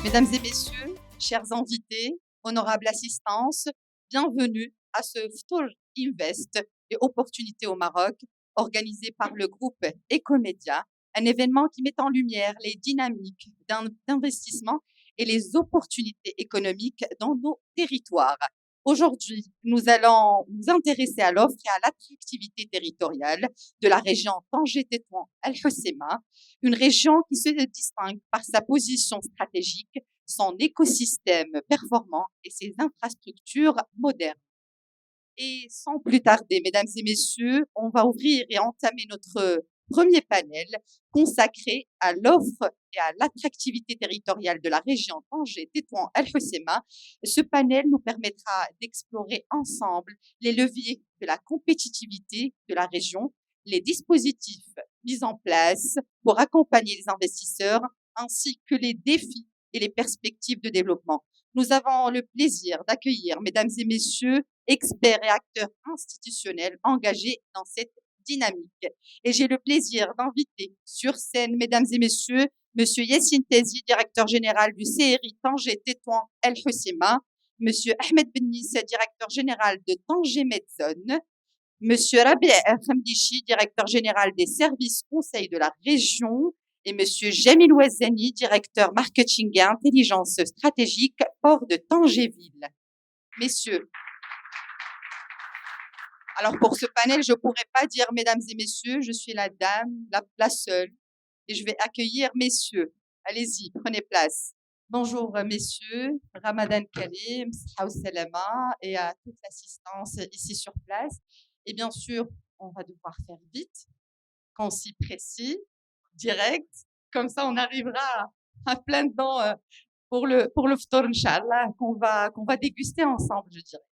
Mesdames et messieurs, chers invités, honorable assistance, bienvenue à ce Ftour Invest et opportunités au Maroc, organisé par le groupe Ecomédia, un événement qui met en lumière les dynamiques d'investissement et les opportunités économiques dans nos territoires. Aujourd'hui, nous allons nous intéresser à l'offre et à l'attractivité territoriale de la région Tanger-Tétouan-El Hoceima, une région qui se distingue par sa position stratégique, son écosystème performant et ses infrastructures modernes. Et sans plus tarder, mesdames et messieurs, on va ouvrir et entamer notre premier panel consacré à l'offre et à l'attractivité territoriale de la région Tanger-Tétouan-El Hoceima. Ce panel nous permettra d'explorer ensemble les leviers de la compétitivité de la région, les dispositifs mis en place pour accompagner les investisseurs, ainsi que les défis et les perspectives de développement. Nous avons le plaisir d'accueillir, mesdames et messieurs, experts et acteurs institutionnels engagés dans cette dynamique. Et j'ai le plaisir d'inviter sur scène, mesdames et messieurs, Monsieur Yassine Tazi, directeur général du CRI Tanger-Tétouan-El Hoceima, Monsieur Ahmed Bennis, directeur général de Tanger Medson, Monsieur Rabi Khamdichi, directeur général des services conseils de la région, et Monsieur Jamil Ouazzani, directeur marketing et intelligence stratégique, port de Tangéville. Messieurs, alors pour ce panel, je ne pourrais pas dire mesdames et messieurs, je suis la dame, la seule, et je vais accueillir messieurs. Allez-y, prenez place. Bonjour messieurs, Ramadan Karim, Sahou Salama et à toute l'assistance ici sur place. Et bien sûr, on va devoir faire vite, concis, précis, direct. Comme ça, on arrivera à plein dedans pour le ftour, Inch'Allah, qu'on va déguster ensemble, je dirais.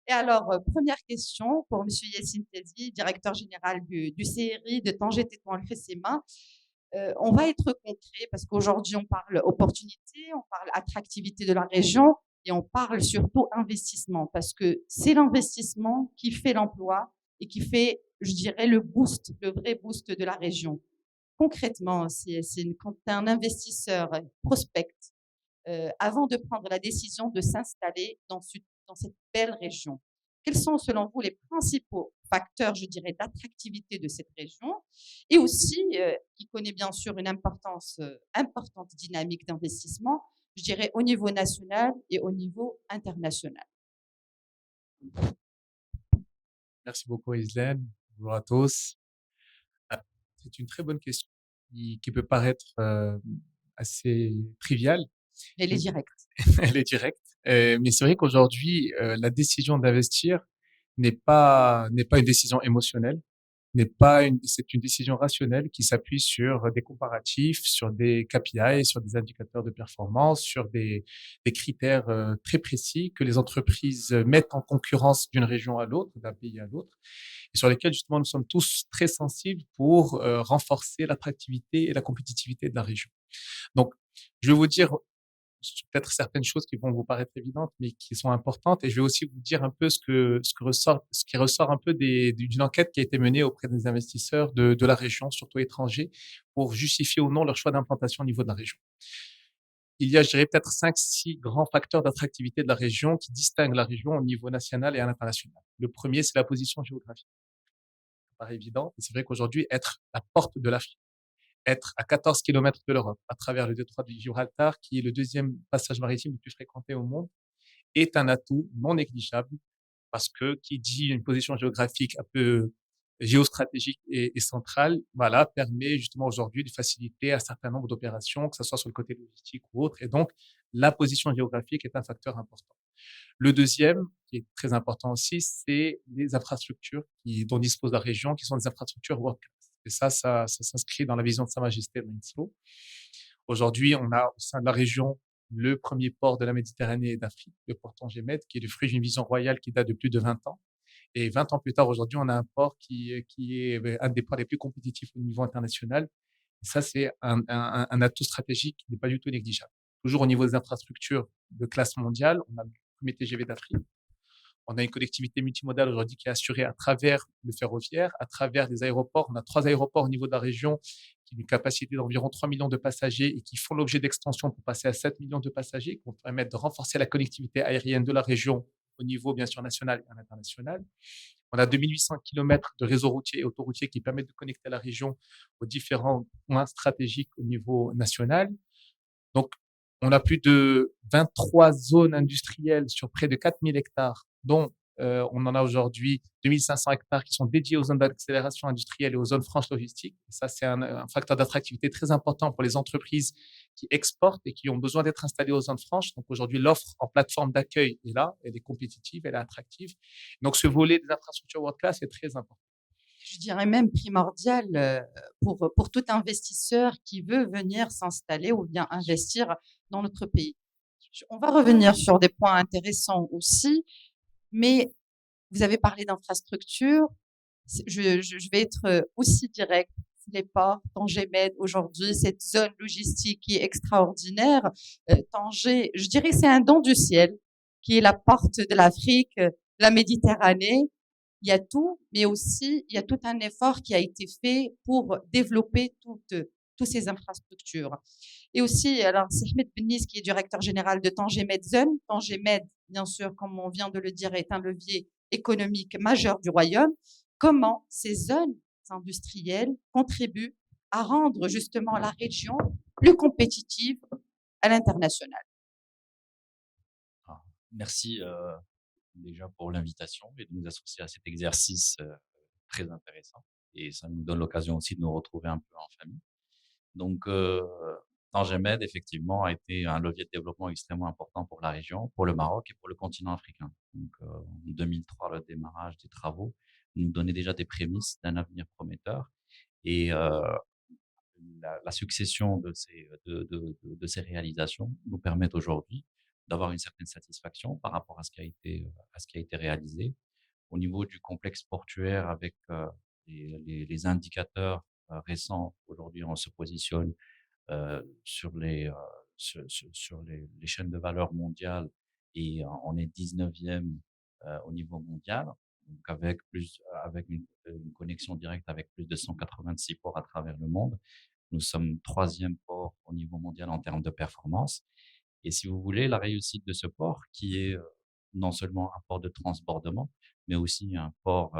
Et alors, première question pour Monsieur Yassine Tazi, directeur général du CRI de Tanger-Tétouan-El Hoceima. On va être concret parce qu'aujourd'hui, on parle opportunité, on parle attractivité de la région et on parle surtout investissement parce que c'est l'investissement qui fait l'emploi et qui fait, je dirais, le boost, le vrai boost de la région. Concrètement, quand un investisseur prospecte avant de prendre la décision de s'installer dans cette belle région. Quels sont, selon vous, les principaux facteurs, je dirais, d'attractivité de cette région et aussi, qui connaît bien sûr une importante dynamique d'investissement, je dirais, au niveau national et au niveau international. Merci beaucoup, Islaine. Bonjour à tous. C'est une très bonne question qui peut paraître assez triviale. Elle est directe. Elle est directe. Mais c'est vrai qu'aujourd'hui, la décision d'investir n'est pas une décision émotionnelle, c'est une décision rationnelle qui s'appuie sur des comparatifs, sur des KPI, sur des indicateurs de performance, sur des critères très précis que les entreprises mettent en concurrence d'une région à l'autre, d'un pays à l'autre, et sur lesquels justement nous sommes tous très sensibles pour renforcer l'attractivité et la compétitivité de la région. Donc, je vais vous dire peut-être certaines choses qui vont vous paraître évidentes, mais qui sont importantes. Et je vais aussi vous dire un peu ce qui ressort un peu d'une enquête qui a été menée auprès des investisseurs de la région, surtout étrangers, pour justifier ou non leur choix d'implantation au niveau de la région. Il y a, je dirais, peut-être 5-6 grands facteurs d'attractivité de la région qui distinguent la région au niveau national et à l'international. Le premier, c'est la position géographique. Ça paraît évident, et c'est vrai qu'aujourd'hui, être la porte de l'Afrique, être à 14 kilomètres de l'Europe, à travers le détroit de Gibraltar, qui est le deuxième passage maritime le plus fréquenté au monde, est un atout non négligeable parce que qui dit une position géographique un peu géostratégique et centrale, voilà, permet justement aujourd'hui de faciliter un certain nombre d'opérations, que ce soit sur le côté logistique ou autre. Et donc, la position géographique est un facteur important. Le deuxième, qui est très important aussi, c'est les infrastructures dont dispose la région, qui sont des infrastructures world class. Et ça s'inscrit dans la vision de Sa Majesté Winslow. Aujourd'hui, on a au sein de la région le premier port de la Méditerranée et d'Afrique, le port Tanger-Med, qui est le fruit d'une vision royale qui date de plus de 20 ans. Et 20 ans plus tard, aujourd'hui, on a un port qui est un des ports les plus compétitifs au niveau international. Et ça, c'est un atout stratégique qui n'est pas du tout négligeable. Toujours au niveau des infrastructures de classe mondiale, on a le premier TGV d'Afrique. On a une connectivité multimodale aujourd'hui qui est assurée à travers le ferroviaire, à travers les aéroports. On a 3 aéroports au niveau de la région qui a une capacité d'environ 3 millions de passagers et qui font l'objet d'extensions pour passer à 7 millions de passagers, qui vont permettre de renforcer la connectivité aérienne de la région au niveau, bien sûr, national et international. On a 2800 kilomètres de réseaux routiers et autoroutiers qui permettent de connecter la région aux différents points stratégiques au niveau national. Donc, on a plus de 23 zones industrielles sur près de 4000 hectares, dont on en a aujourd'hui 2500 hectares qui sont dédiés aux zones d'accélération industrielle et aux zones franches logistiques. Et ça, c'est un facteur d'attractivité très important pour les entreprises qui exportent et qui ont besoin d'être installées aux zones franches. Donc aujourd'hui, l'offre en plateforme d'accueil est là, elle est compétitive, elle est attractive. Donc ce volet des infrastructures world class est très important. Je dirais même primordial pour tout investisseur qui veut venir s'installer ou bien investir dans notre pays. On va revenir sur des points intéressants aussi, mais vous avez parlé d'infrastructure. Je vais être aussi direct. Les ports, Tanger Med aujourd'hui, cette zone logistique qui est extraordinaire. Tanger, je dirais c'est un don du ciel, qui est la porte de l'Afrique, de la Méditerranée. Il y a tout, mais aussi il y a tout un effort qui a été fait pour développer toutes ces infrastructures. Et aussi, alors, c'est Ahmed Bennis qui est directeur général de Tanger Med Zone. Tanger Med, bien sûr, comme on vient de le dire, est un levier économique majeur du royaume. Comment ces zones industrielles contribuent à rendre justement la région plus compétitive à l'international? Ah, merci déjà pour l'invitation et de nous associer à cet exercice très intéressant. Et ça nous donne l'occasion aussi de nous retrouver un peu en famille. Donc, Tangemed, effectivement, a été un levier de développement extrêmement important pour la région, pour le Maroc et pour le continent africain. Donc, en 2003, le démarrage des travaux nous donnait déjà des prémices d'un avenir prometteur. Et la succession de ces réalisations nous permettent aujourd'hui d'avoir une certaine satisfaction par rapport à ce qui a été réalisé. Au niveau du complexe portuaire, avec les indicateurs récents, aujourd'hui, on se positionne sur les chaînes de valeur mondiales et on est 19e au niveau mondial, donc avec une connexion directe avec plus de 186 ports à travers le monde. Nous sommes troisième port au niveau mondial en termes de performance. Et si vous voulez, la réussite de ce port, qui est non seulement un port de transbordement, mais aussi un port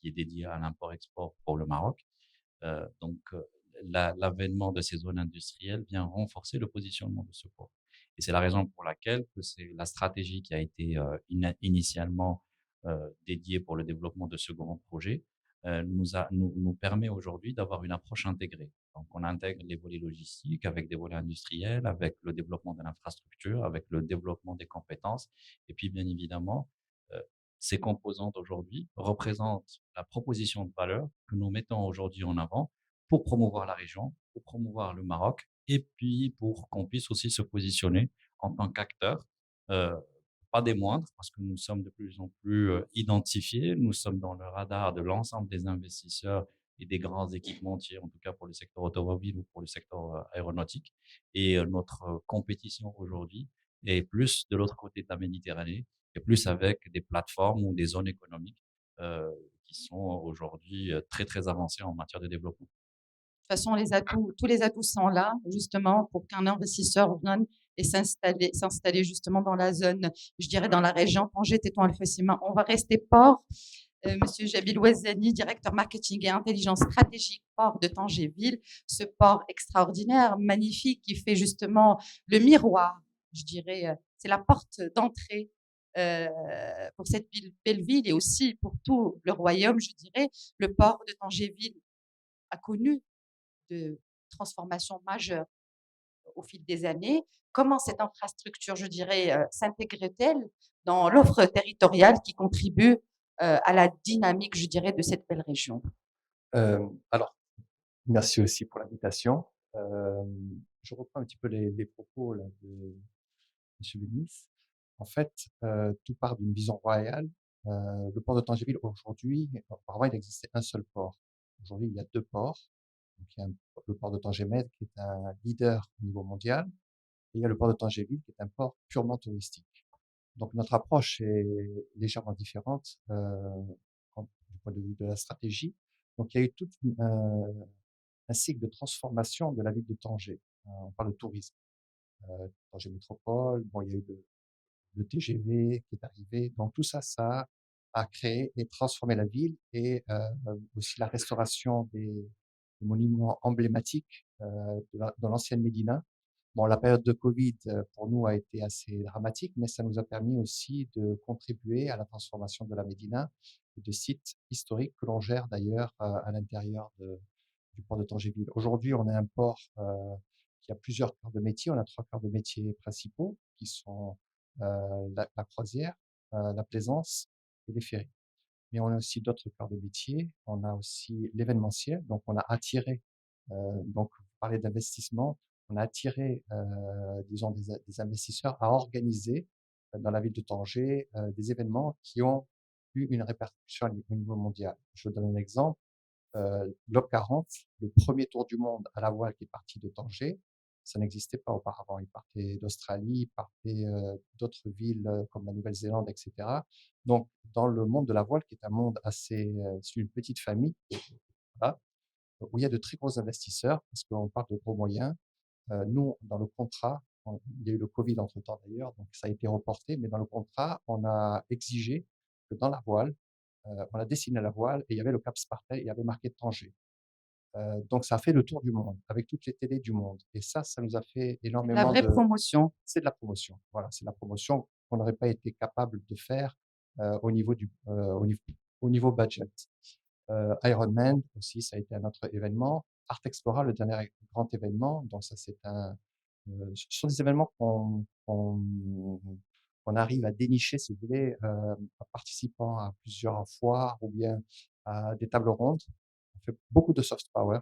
qui est dédié à l'import-export pour le Maroc. Donc, l'avènement de ces zones industrielles vient renforcer le positionnement de ce port. Et c'est la raison pour laquelle que c'est la stratégie qui a été initialement dédiée pour le développement de ce grand projet nous permet aujourd'hui d'avoir une approche intégrée. Donc, on intègre les volets logistiques avec des volets industriels, avec le développement de l'infrastructure, avec le développement des compétences. Et puis, bien évidemment, ces composantes aujourd'hui représentent la proposition de valeur que nous mettons aujourd'hui en avant pour promouvoir la région, pour promouvoir le Maroc, et puis pour qu'on puisse aussi se positionner en tant qu'acteur, euh, pas des moindres, parce que nous sommes de plus en plus identifiés, nous sommes dans le radar de l'ensemble des investisseurs et des grands équipementiers, en tout cas pour le secteur automobile ou pour le secteur aéronautique. Et notre compétition aujourd'hui est plus de l'autre côté de la Méditerranée, et plus avec des plateformes ou des zones économiques qui sont aujourd'hui très, très avancées en matière de développement. De toute façon, tous les atouts sont là, justement, pour qu'un investisseur vienne et s'installer justement dans la zone, je dirais dans la région Tanger, Tétouan, Al-Fossima. On va rester port. Monsieur Jabil Ouazani, directeur marketing et intelligence stratégique port de Tanger-Ville, ce port extraordinaire, magnifique, qui fait justement le miroir, je dirais, c'est la porte d'entrée pour cette belle ville et aussi pour tout le royaume, je dirais. Le port de Tanger-Ville a connu de transformations majeures au fil des années. Comment cette infrastructure, je dirais, s'intègre-t-elle dans l'offre territoriale qui contribue à la dynamique, je dirais, de cette belle région? Alors, merci aussi pour l'invitation. Je reprends un petit peu les propos là, de M. Bénis. En fait, tout part d'une vision royale. Le port de Tangerville, aujourd'hui, auparavant, il existait un seul port. Aujourd'hui, il y a deux ports. Donc, il y a le port de Tanger-Med qui est un leader au niveau mondial. Et il y a le port de Tangerville qui est un port purement touristique. Donc, notre approche est légèrement différente du point de vue de la stratégie. Donc, il y a eu toute un cycle de transformation de la ville de Tanger. On parle de tourisme. Tanger Métropole, bon, il y a eu le TGV qui est arrivé. Donc tout ça, ça a créé et transformé la ville et aussi la restauration des monuments emblématiques de l'ancienne Médina. Bon, la période de Covid pour nous a été assez dramatique, mais ça nous a permis aussi de contribuer à la transformation de la Médina et de sites historiques que l'on gère d'ailleurs à l'intérieur du port de Tanger-Ville. Aujourd'hui, on a un port qui a plusieurs cœurs de métier. On a 3 cœurs de métier principaux qui sont la croisière, la plaisance et les ferries. Mais on a aussi d'autres cœurs de métier. On a aussi l'événementiel. Donc, on a attiré, donc, vous parlez d'investissement, on a attiré, disons, des investisseurs à organiser dans la ville de Tanger des événements qui ont eu une répercussion au niveau mondial. Je vous donne un exemple. Globe 40, le premier tour du monde à la voile qui est parti de Tanger, ça n'existait pas auparavant. Il partait d'Australie, il partait d'autres villes comme la Nouvelle-Zélande, etc. Donc, dans le monde de la voile, qui est un monde assez, c'est une petite famille, voilà, où il y a de très gros investisseurs, parce qu'on parle de gros moyens. Nous, dans le contrat, il y a eu le Covid entre-temps d'ailleurs, donc ça a été reporté, mais dans le contrat, on a exigé que dans la voile, on a dessiné la voile et il y avait le Cap Spartel, il y avait marqué Tanger. Donc ça a fait le tour du monde, avec toutes les télés du monde. Et ça nous a fait C'est de la énormément vraie de... promotion. C'est de la promotion. Voilà, c'est de la promotion qu'on n'aurait pas été capable de faire au niveau au niveau budget. Ironman aussi, ça a été un autre événement. Art Explora, le dernier grand événement. Donc ça, c'est ce sont des événements qu'on arrive à dénicher, si vous voulez, en participant à plusieurs foires ou bien à des tables rondes. On fait beaucoup de soft power.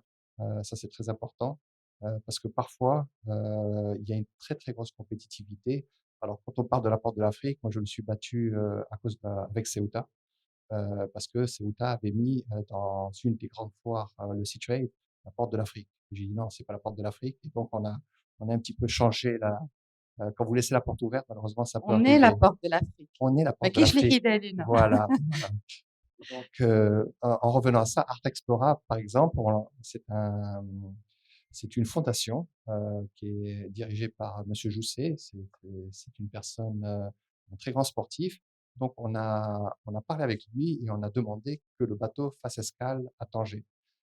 Ça, c'est très important parce que parfois, il y a une très, très grosse compétitivité. Alors, quand on parle de la Porte de l'Afrique, moi, je me suis battu avec Ceuta parce que Ceuta avait mis dans une des grandes foires, le Seatrade, la Porte de l'Afrique. J'ai dit non, c'est pas la Porte de l'Afrique. Et donc, on a un petit peu changé quand vous laissez la porte ouverte, malheureusement, ça peut On est la arriver. porte de l'Afrique. On est la ما porte de كاينش اللي l'Afrique. حيدها لينا. Voilà. Voilà. Donc, en revenant à ça, Art Explora, par exemple, c'est une fondation qui est dirigée par Monsieur Jousset. C'est une personne, un très grand sportif. Donc, on a parlé avec lui et on a demandé que le bateau fasse escale à Tanger.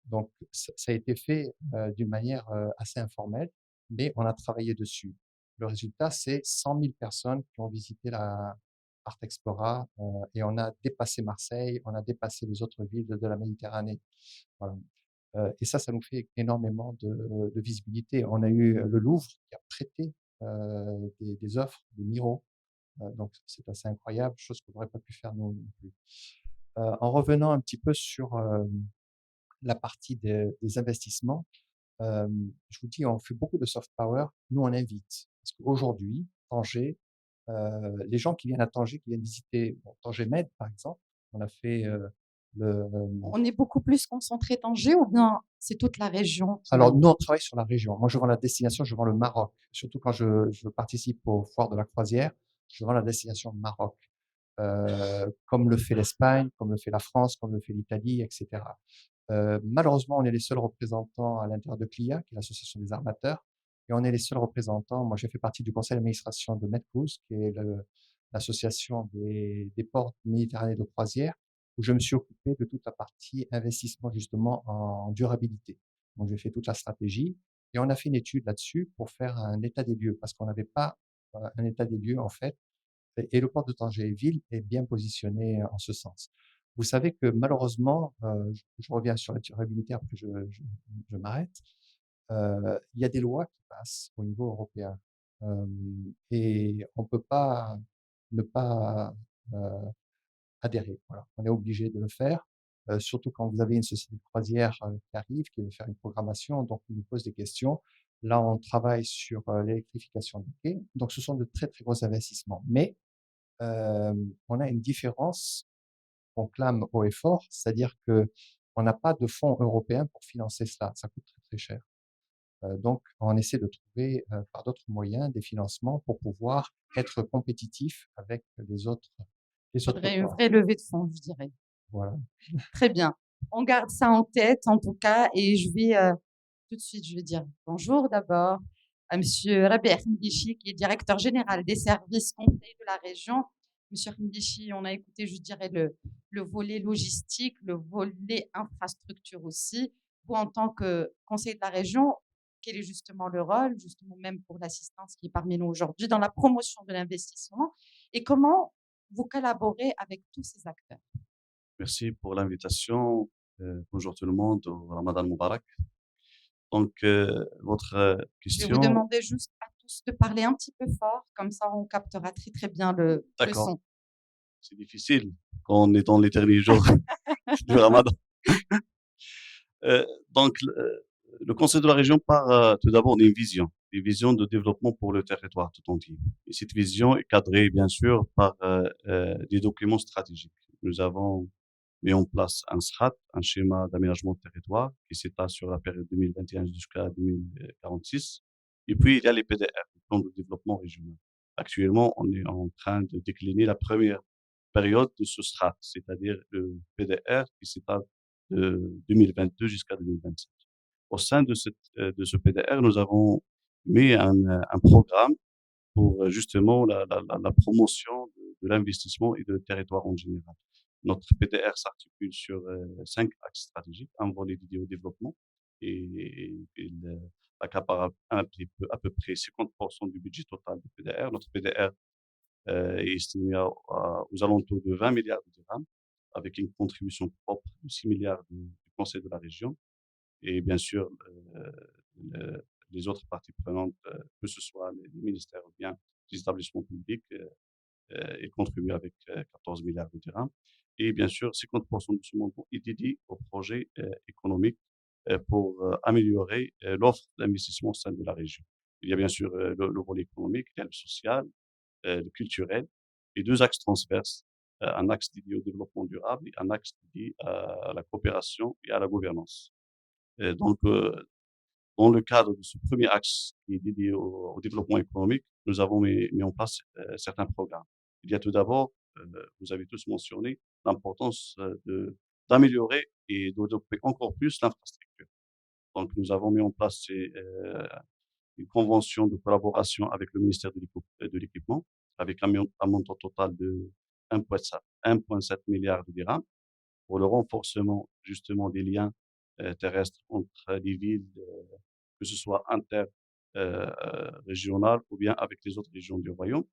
Donc, ça a été fait d'une manière assez informelle, mais on a travaillé dessus. Le résultat, c'est 100 000 personnes qui ont visité la Art Explora et on a dépassé Marseille, on a dépassé les autres villes de la Méditerranée. Voilà. Et ça nous fait énormément de visibilité. On a eu le Louvre qui a prêté des œuvres de Miro. Donc, c'est assez incroyable, chose qu'on n'aurait pas pu faire nous non plus. En revenant un petit peu sur la partie des investissements, je vous dis, on fait beaucoup de soft power. Nous, on invite. Parce qu'aujourd'hui, Tanger, les gens qui viennent à Tanger, qui viennent visiter Tanger Med, par exemple, on a fait On est beaucoup plus concentré Tanger ou bien c'est toute la région Alors, nous, on travaille sur la région. Moi, je vends la destination, je vends le Maroc. Surtout quand je participe aux foires de la croisière, je vends la destination Maroc. Comme le fait l'Espagne, comme le fait la France, comme le fait l'Italie, etc. Malheureusement, on est les seuls représentants à l'intérieur de CLIA, qui est l'association des armateurs, et on est les seuls représentants. Moi, j'ai fait partie du conseil d'administration de Medcruise, qui est l'association des ports méditerranéens de croisière, où je me suis occupé de toute la partie investissement justement en durabilité. Donc, j'ai fait toute la stratégie et on a fait une étude là-dessus pour faire un état des lieux, parce qu'on n'avait pas un état des lieux en fait. Et le port de Tanger-Ville est bien positionné en ce sens. Vous savez que malheureusement, je reviens sur la durabilité, après je m'arrête, il y a des lois qui passent au niveau européen et on peut pas ne pas adhérer. Voilà, on est obligé de le faire, surtout quand vous avez une société de croisière qui arrive, qui veut faire une programmation, donc on nous pose des questions. Là, on travaille sur l'électrification des quais, donc ce sont de très très gros investissements. Mais on a une différence qu'on clame haut et fort, c'est-à-dire que on n'a pas de fonds européens pour financer cela. Ça coûte très, très cher. Donc, on essaie de trouver par d'autres moyens des financements pour pouvoir être compétitif avec les autres faudrait une ports. vraie levée de fonds, je dirais. Voilà. Très bien. On garde ça en tête, en tout cas, et je vais tout de suite, je vais dire bonjour d'abord à Monsieur Rabi Hamdichi, qui est directeur général des services conseils de la région. Monsieur Hamdichi, on a écouté, je dirais, le volet logistique, le volet infrastructure aussi. Vous, en tant que conseiller de la région, quel est justement le rôle, justement même pour l'assistance qui est parmi nous aujourd'hui, dans la promotion de l'investissement et comment vous collaborez avec tous ces acteurs? Merci pour l'invitation. Bonjour tout le monde, au Ramadan Moubarak. Donc, votre Je vais vous question, demander juste à tous de parler un petit peu fort, comme ça on captera très très bien le d'accord, son. c'est difficile quand on est dans les derniers jours du Ramadan. Donc, le Conseil de la région part tout d'abord d'une vision, une vision de développement pour le territoire tout entier. Et cette vision est cadrée, bien sûr, par des documents stratégiques. Nous avons mis en place un SRAT, un schéma d'aménagement de territoire, qui s'étale sur la période 2021 jusqu'à 2046. Et puis, il y a les PDR, les plans de développement régional. Actuellement, on est en train de décliner la première période de ce SRAT, c'est-à-dire le PDR qui s'étale de 2022 jusqu'à 2027. Au sein de ce PDR, nous avons mis un programme pour justement la promotion de l'investissement et de territoire en général. Notre PDR s'articule sur 5 axes stratégiques, un volet dédié au développement et il accapare à peu près 50% du budget total du PDR. Notre PDR est estimé aux alentours de 20 milliards de dirhams, avec une contribution propre de 6 milliards du Conseil de la région. Et bien sûr, les autres parties prenantes, que ce soit les ministères ou bien les établissements publics, et contribuent avec 14 milliards de dirhams. Et bien sûr, 50% de ce montant est dédié aux projets économiques pour améliorer l'offre d'investissement au sein de la région. Il y a bien sûr le volet économique, il y a le social, le culturel, et 2 axes transverses, un axe dédié au développement durable et un axe dédié à la coopération et à la gouvernance. Donc, dans le cadre de ce premier axe qui est dédié au développement économique, nous avons mis en place certains programmes. Il y a tout d'abord, vous avez tous mentionné l'importance d'améliorer et de développer encore plus l'infrastructure. Donc, nous avons mis en place une convention de collaboration avec le ministère de l'Équipement, avec un montant total de 1,7 milliard de dirhams pour le renforcement justement des liens terrestres entre les villes, que ce soit inter-régional ou bien avec les autres régions du royaume,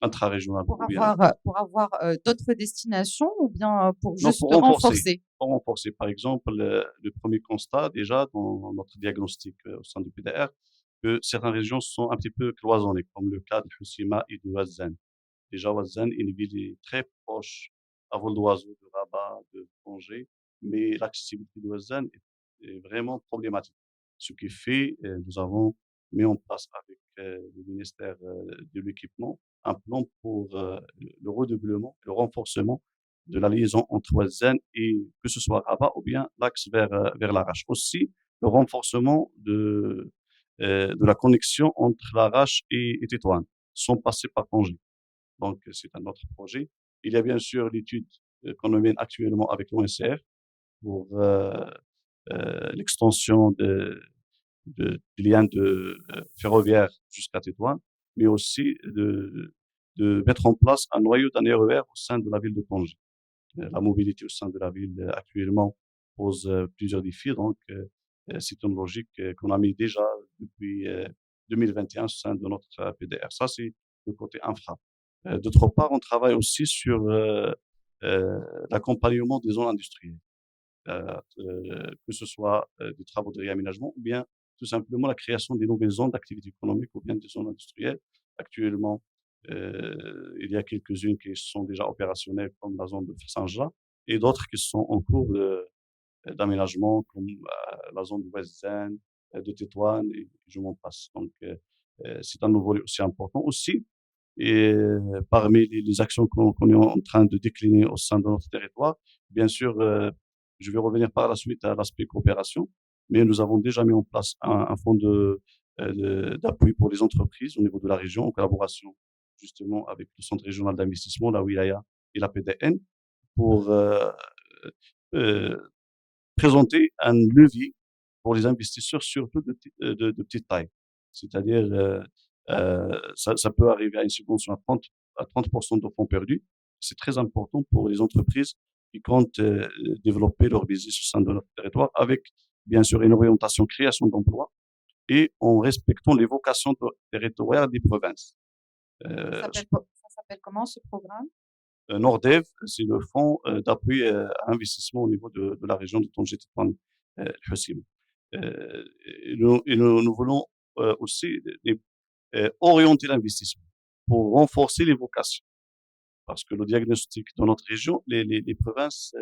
intra-régional ou bien. Pour avoir d'autres destinations ou bien pour Non, juste renforcer? Pour renforcer, par exemple, le premier constat déjà dans notre diagnostic au sein du PDR, que certaines régions sont un petit peu cloisonnées, comme le cas de Hoceima et de Ouazzane. Déjà, Ouazzane est une ville très proche à vol d'oiseau de Rabat, de Tanger, mais l'accessibilité de Ouazzane est vraiment problématique. Ce qui fait, nous avons mis en place avec le ministère de l'Équipement un plan pour le redoublement, le renforcement de la liaison entre Ouazzane et que ce soit Rabat ou bien l'axe vers l'Arrache. Aussi, le renforcement de la connexion entre l'Arrache et Tétouan, sans passer par Tanger. Donc, c'est un autre projet. Il y a bien sûr l'étude qu'on mène actuellement avec l'ONCR pour l'extension des liens ferroviaires jusqu'à Tétouan, mais aussi de mettre en place un noyau d'un RER au sein de la ville de Tanger. La mobilité au sein de la ville actuellement pose plusieurs défis, donc c'est une logique qu'on a mis déjà depuis 2021 au sein de notre PDR. Ça, c'est le côté infra. D'autre part, on travaille aussi sur l'accompagnement des zones industrielles, que ce soit des travaux de réaménagement ou bien tout simplement la création des nouvelles zones d'activité économique ou bien des zones industrielles. Actuellement, il y a quelques-unes qui sont déjà opérationnelles comme la zone de Saint-Jean et d'autres qui sont en cours d'aménagement comme la zone de Ouazzane, de Tétouan et je m'en passe. Donc, c'est un nouveau aussi important aussi. Et parmi les actions qu'on est en train de décliner au sein de notre territoire, bien sûr, je vais revenir par la suite à l'aspect coopération, mais nous avons déjà mis en place un fonds d'appui pour les entreprises au niveau de la région en collaboration justement avec le Centre régional d'investissement, la Wilaya et la PDN, pour présenter un levier pour les investisseurs, surtout de petite taille. C'est-à-dire, ça peut arriver à une subvention à 30% de fonds perdus. C'est très important pour les entreprises qui comptent développer leur business au sein de leur territoire avec, bien sûr, une orientation création d'emplois et en respectant les vocations territoriales des provinces. Ça s'appelle comment ce programme? Nordev, c'est le fonds d'appui à investissement au niveau de la région de Tanger Tétouan Hussein. Nous voulons aussi orienter l'investissement pour renforcer les vocations. Parce que le diagnostic dans notre région, les provinces,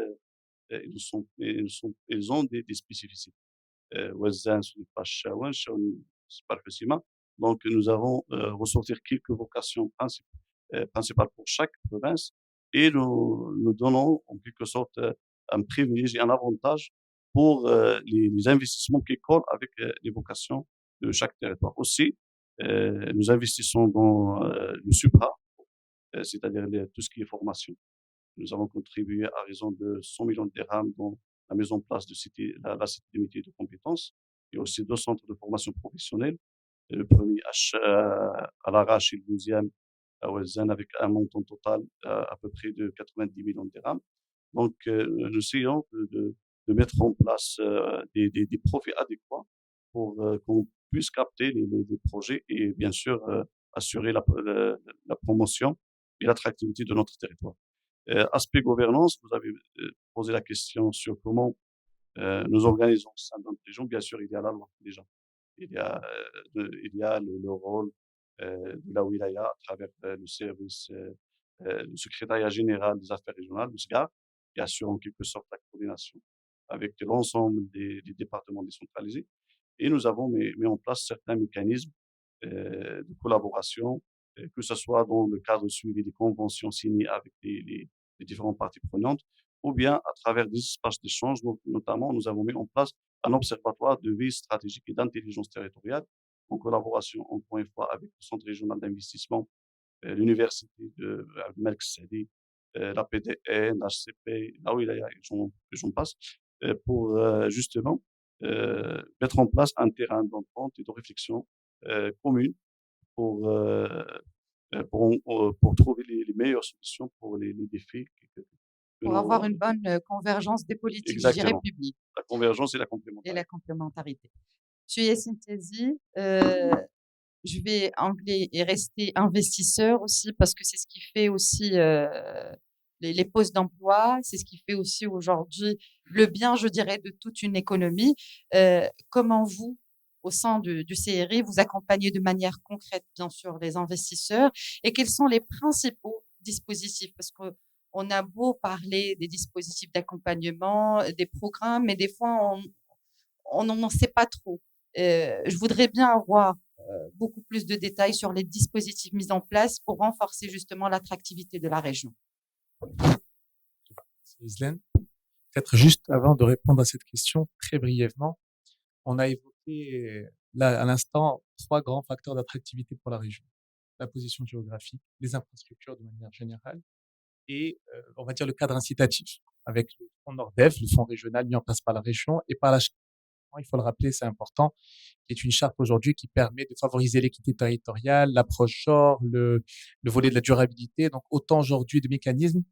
ils ont des spécificités. Ouazzane, Pacha, Ouancha, Hussein. Donc, nous avons ressortir quelques vocations principales pour chaque province et nous donnons en quelque sorte un privilège et un avantage pour les investissements qui collent avec les vocations de chaque territoire. Aussi, nous investissons dans le supra, c'est-à-dire tout ce qui est formation. Nous avons contribué à raison de 100 millions de dirhams dans la mise en place de la cité des métiers et de compétences et aussi 2 centres de formation professionnelle. Le premier à l'Arrache et le deuxième à Ouazzane avec un montant total à peu près de 90 millions de dirhams. Donc, nous essayons de mettre en place des profils adéquats pour qu'on puisse capter les projets et bien sûr assurer la promotion et l'attractivité de notre territoire. Aspect gouvernance, vous avez posé la question sur comment nous organisons au sein de notre région. Bien sûr, il y a la loi déjà. Il y a le rôle de la wilaya à travers le service, le secrétariat général des affaires régionales, le SGAR, qui assure en quelque sorte la coordination avec l'ensemble des départements décentralisés. Et nous avons mis en place certains mécanismes de collaboration, que ce soit dans le cadre de suivi des conventions signées avec les différentes parties prenantes, ou bien à travers des espaces d'échange. Notamment, nous avons mis en place un observatoire de veille stratégique et d'intelligence territoriale en collaboration, encore une fois, avec le Centre régional d'investissement, l'Université de Malk Saadi, la PDN, l'HCP, la Wilaya, et j'en passe, pour justement mettre en place un terrain d'entente et de réflexion commune pour, pour trouver les meilleures solutions pour les défis Pour avoir une bonne convergence des politiques, je dirais, publiques. La convergence et la complémentarité. Monsieur Yassine Tazi, je vais angler et rester investisseur aussi parce que c'est ce qui fait aussi les postes d'emploi, c'est ce qui fait aussi aujourd'hui le bien, je dirais, de toute une économie. Comment vous, au sein du CRI, vous accompagnez de manière concrète, bien sûr, les investisseurs et quels sont les principaux dispositifs? Parce que on a beau parler des dispositifs d'accompagnement, des programmes, mais des fois, on n'en sait pas trop. Je voudrais bien avoir beaucoup plus de détails sur les dispositifs mis en place pour renforcer justement l'attractivité de la région. Islaine, peut-être juste avant de répondre à cette question, très brièvement, on a évoqué là à l'instant 3 grands facteurs d'attractivité pour la région. La position géographique, les infrastructures de manière générale et on va dire le cadre incitatif avec le fonds Nordev, le fonds régional mis en place par la région et par la il faut le rappeler, c'est important, qui est une charte aujourd'hui qui permet de favoriser l'équité territoriale, l'approche genre, le volet de la durabilité. Donc, autant aujourd'hui de mécanismes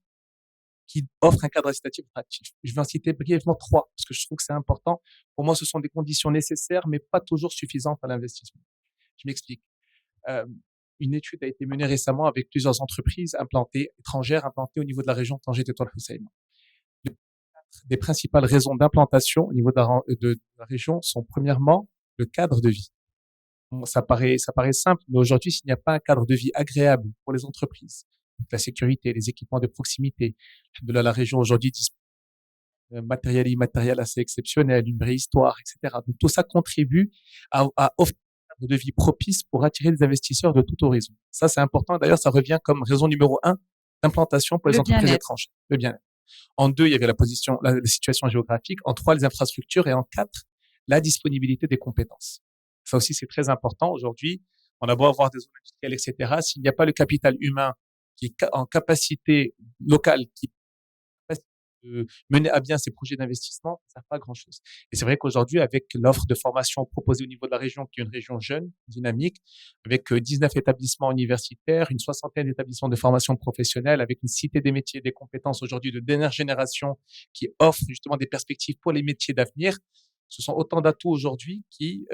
qui offrent un cadre incitatif attractif. Je vais en citer brièvement 3 parce que je trouve que c'est important. Pour moi, ce sont des conditions nécessaires, mais pas toujours suffisantes à l'investissement. Je m'explique. Une étude a été menée récemment avec plusieurs entreprises étrangères implantées au niveau de la région Tanger Tétouan Hussein. Des principales raisons d'implantation au niveau de la région sont premièrement le cadre de vie. Bon, ça paraît simple, mais aujourd'hui, s'il n'y a pas un cadre de vie agréable pour les entreprises, la sécurité, les équipements de proximité, la région aujourd'hui dispose d'un matériel et immatériel assez exceptionnel, une vraie histoire, etc. Donc tout ça contribue à offrir un cadre de vie propice pour attirer des investisseurs de tout horizon. Ça, c'est important. D'ailleurs, ça revient comme raison numéro 1 d'implantation pour les entreprises étrangères. Le bien-être. En 2, il y avait la situation géographique. En 3, les infrastructures. Et en 4, la disponibilité des compétences. Ça aussi, c'est très important. Aujourd'hui, on a beau avoir des zones industrielles, etc. S'il n'y a pas le capital humain qui est en capacité locale, qui de mener à bien ces projets d'investissement, ça ne sert pas à grand-chose. Et c'est vrai qu'aujourd'hui, avec l'offre de formation proposée au niveau de la région, qui est une région jeune, dynamique, avec 19 établissements universitaires, une soixantaine d'établissements de formation professionnelle, avec une cité des métiers et des compétences aujourd'hui de dernière génération qui offre justement des perspectives pour les métiers d'avenir, ce sont autant d'atouts aujourd'hui qui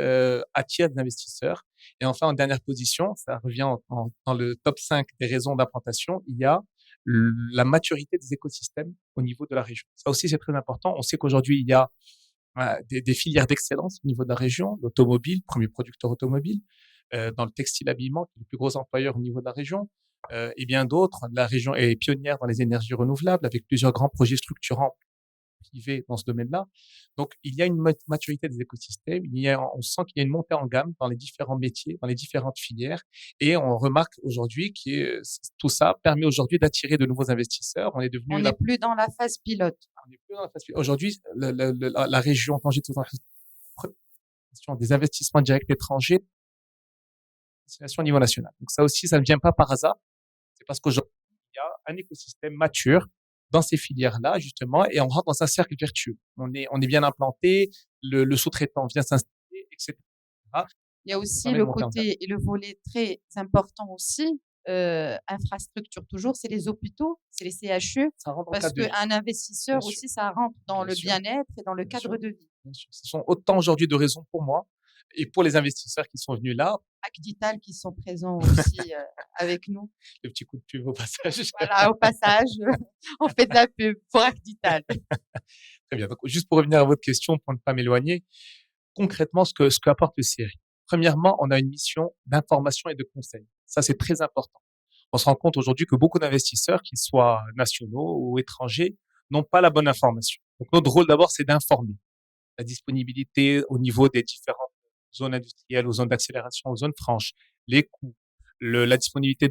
attirent des investisseurs. Et enfin, en dernière position, ça revient dans le top 5 des raisons d'implantation, il y a la maturité des écosystèmes au niveau de la région. Ça aussi, c'est très important. On sait qu'aujourd'hui, il y a des filières d'excellence au niveau de la région, l'automobile, premier producteur automobile, dans le textile habillement, qui est le plus gros employeur au niveau de la région, et bien d'autres. La région est pionnière dans les énergies renouvelables, avec plusieurs grands projets structurants privés dans ce domaine-là. Donc, il y a une maturité des écosystèmes. On sent qu'il y a une montée en gamme dans les différents métiers, dans les différentes filières. Et on remarque aujourd'hui que tout ça permet aujourd'hui d'attirer de nouveaux investisseurs. On est devenu On n'est plus dans la phase pilote. on est plus dans la phase. Aujourd'hui, la région Tanger des investissements directs étrangers, destination au niveau national. Donc ça aussi, ça ne vient pas par hasard. C'est parce qu'aujourd'hui, il y a un écosystème mature dans ces filières-là, justement, et on rentre dans un cercle vertueux. On est bien implanté, le sous-traitant vient s'installer, etc. Il y a aussi le côté et le volet très important aussi, infrastructure toujours, c'est les hôpitaux, c'est les CHU, parce qu'un investisseur aussi, ça rentre dans le bien-être et dans le cadre de vie. Bien sûr. Ce sont autant aujourd'hui de raisons pour moi et pour les investisseurs qui sont venus là. Acdital qui sont présents aussi avec nous. Le petit coup de pub au passage. Voilà, au passage, on fait de la pub pour Acdital. Très bien. Donc, juste pour revenir à votre question, pour ne pas m'éloigner, concrètement, ce qu'apporte le CRI. Premièrement, on a une mission d'information et de conseil. Ça, c'est très important. On se rend compte aujourd'hui que beaucoup d'investisseurs, qu'ils soient nationaux ou étrangers, n'ont pas la bonne information. Donc, notre rôle d'abord, c'est d'informer la disponibilité au niveau des différentes zones industrielles, aux zones d'accélération, aux zones franches, les coûts, la disponibilité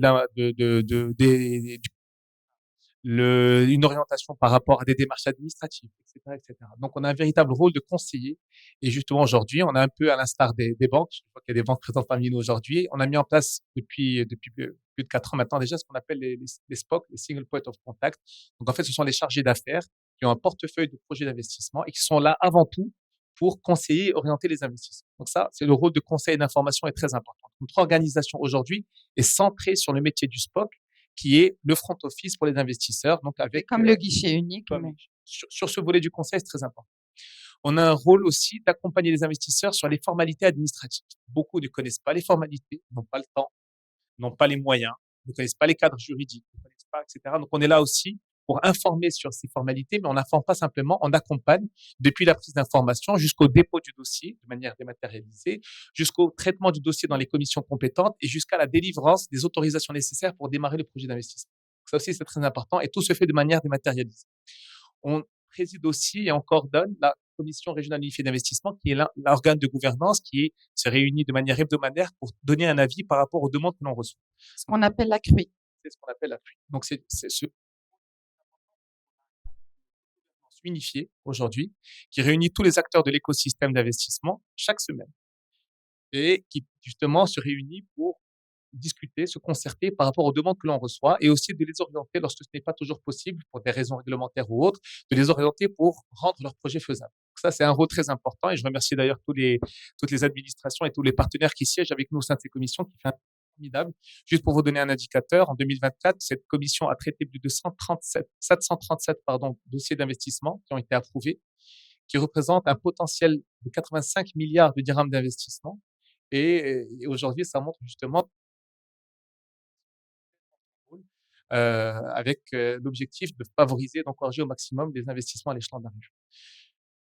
une orientation par rapport à des démarches administratives, etc., etc. Donc, on a un véritable rôle de conseiller. Et justement, aujourd'hui, on a un peu à l'instar des banques, je vois qu'il y a des banques présentes parmi nous aujourd'hui, on a mis en place depuis plus de 4 ans maintenant déjà ce qu'on appelle les SPOC, les Single Point of Contact. Donc, en fait, ce sont les chargés d'affaires qui ont un portefeuille de projets d'investissement et qui sont là avant tout pour conseiller et orienter les investissements. Donc ça, c'est le rôle de conseil et d'information est très important. Notre organisation aujourd'hui est centrée sur le métier du SPOC, qui est le front office pour les investisseurs. Donc avec comme le guichet unique. Sur ce volet du conseil, c'est très important. On a un rôle aussi d'accompagner les investisseurs sur les formalités administratives. Beaucoup ne connaissent pas les formalités, n'ont pas le temps, n'ont pas les moyens, ne connaissent pas les cadres juridiques, ne connaissent pas, etc. Donc on est là aussi pour informer sur ces formalités, mais on n'informe pas simplement, on accompagne depuis la prise d'information jusqu'au dépôt du dossier de manière dématérialisée, jusqu'au traitement du dossier dans les commissions compétentes et jusqu'à la délivrance des autorisations nécessaires pour démarrer le projet d'investissement. Ça aussi, c'est très important et tout se fait de manière dématérialisée. On préside aussi et on coordonne la Commission régionale unifiée d'investissement, qui est l'organe de gouvernance qui se réunit de manière hebdomadaire pour donner un avis par rapport aux demandes que l'on reçoit. Ce qu'on appelle la CRUI. C'est ce qu'on appelle la CRUI. Donc, c'est ce unifié aujourd'hui, qui réunit tous les acteurs de l'écosystème d'investissement chaque semaine et qui justement se réunit pour discuter, se concerter par rapport aux demandes que l'on reçoit et aussi de les orienter lorsque ce n'est pas toujours possible pour des raisons réglementaires ou autres, de les orienter pour rendre leur projet faisable. Donc ça, c'est un rôle très important et je remercie d'ailleurs toutes les administrations et tous les partenaires qui siègent avec nous au sein de ces commissions qui fait un travail formidable. Juste pour vous donner un indicateur, en 2024, cette commission a traité plus de 737 dossiers d'investissement qui ont été approuvés, qui représentent un potentiel de 85 milliards de dirhams d'investissement. Et aujourd'hui, ça montre justement avec l'objectif de favoriser, d'encourager au maximum les investissements à l'échelon de la région.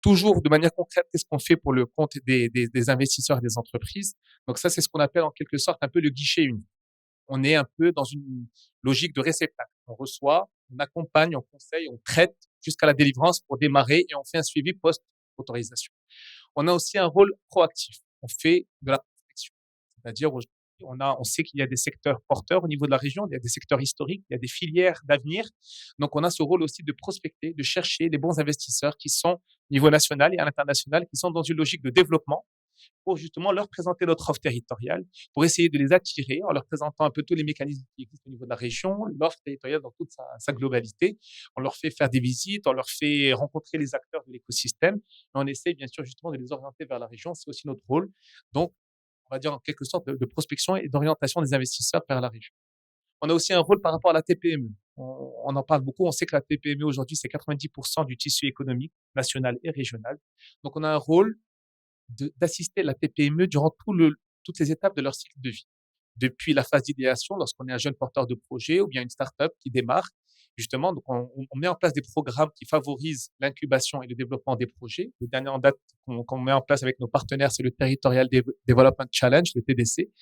Toujours de manière concrète, qu'est-ce qu'on fait pour le compte des investisseurs et des entreprises? Donc ça, c'est ce qu'on appelle en quelque sorte un peu le guichet unique. On est un peu dans une logique de réceptacle. On reçoit, on accompagne, on conseille, on traite jusqu'à la délivrance pour démarrer et on fait un suivi post-autorisation. On a aussi un rôle proactif. On fait de la prospection. C'est-à-dire, on sait qu'il y a des secteurs porteurs au niveau de la région, il y a des secteurs historiques, il y a des filières d'avenir. Donc, on a ce rôle aussi de prospecter, de chercher les bons investisseurs qui sont au niveau national et à l'international, qui sont dans une logique de développement pour justement leur présenter notre offre territoriale, pour essayer de les attirer en leur présentant un peu tous les mécanismes qui existent au niveau de la région, l'offre territoriale dans toute sa globalité. On leur fait faire des visites, on leur fait rencontrer les acteurs de l'écosystème, et on essaie bien sûr justement de les orienter vers la région. C'est aussi notre rôle. Donc, on va dire en quelque sorte de prospection et d'orientation des investisseurs vers la région. On a aussi un rôle par rapport à la TPME. On en parle beaucoup. On sait que la TPME aujourd'hui, c'est 90% du tissu économique national et régional. Donc, on a un rôle d'assister la TPME durant toutes les étapes de leur cycle de vie. Depuis la phase d'idéation, lorsqu'on est un jeune porteur de projet ou bien une start-up qui démarre, justement, donc on met en place des programmes qui favorisent l'incubation et le développement des projets. Le dernier en date qu'on met en place avec nos partenaires, c'est le Territorial Development Challenge, le TDC,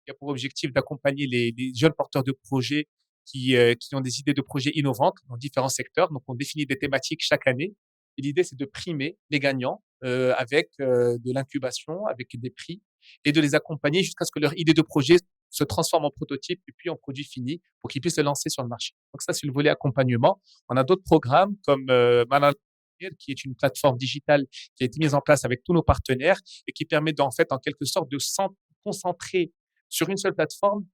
qui a pour objectif d'accompagner les jeunes porteurs de projets qui ont des idées de projets innovantes dans différents secteurs. Donc, on définit des thématiques chaque année. Et l'idée, c'est de primer les gagnants avec de l'incubation, avec des prix, et de les accompagner jusqu'à ce que leur idée de projet se transforme en prototype et puis en produit fini pour qu'ils puissent se lancer sur le marché. Donc ça, c'est le volet accompagnement. On a d'autres programmes comme Manal, qui est une plateforme digitale qui a été mise en place avec tous nos partenaires et qui permet en fait, en quelque sorte, de concentrer sur une seule plateforme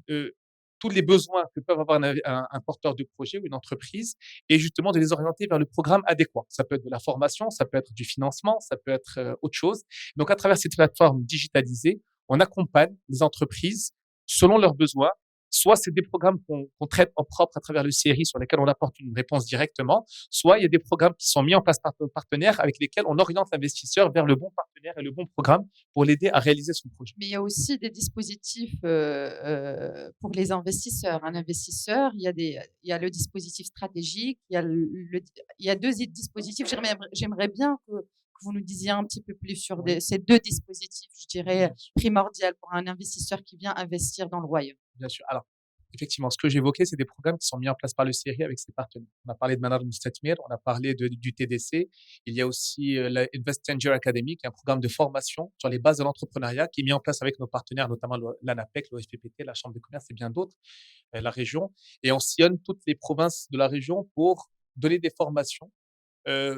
tous les besoins que peuvent avoir un porteur de projet ou une entreprise et justement de les orienter vers le programme adéquat. Ça peut être de la formation, ça peut être du financement, ça peut être autre chose. Donc, à travers cette plateforme digitalisée, on accompagne les entreprises selon leurs besoins. Soit c'est des programmes qu'on traite en propre à travers le CRI sur lesquels on apporte une réponse directement, soit il y a des programmes qui sont mis en place par nos partenaires avec lesquels on oriente l'investisseur vers le bon partenaire et le bon programme pour l'aider à réaliser son projet. Mais il y a aussi des dispositifs pour les investisseurs. Un investisseur, il y a le dispositif stratégique, il y a deux dispositifs. J'aimerais bien que vous nous disiez un petit peu plus sur ces deux dispositifs, je dirais, primordiaux pour un investisseur qui vient investir dans le royaume. Bien sûr. Alors, effectivement, ce que j'évoquais, c'est des programmes qui sont mis en place par le CRI avec ses partenaires. On a parlé de Manar Mustatmir, on a parlé du TDC. Il y a aussi la InvestChanger Academy, qui est un programme de formation sur les bases de l'entrepreneuriat qui est mis en place avec nos partenaires, notamment l'ANAPEC, l'OFPPT, la Chambre de commerce et bien d'autres, la région. Et on sillonne toutes les provinces de la région pour donner des formations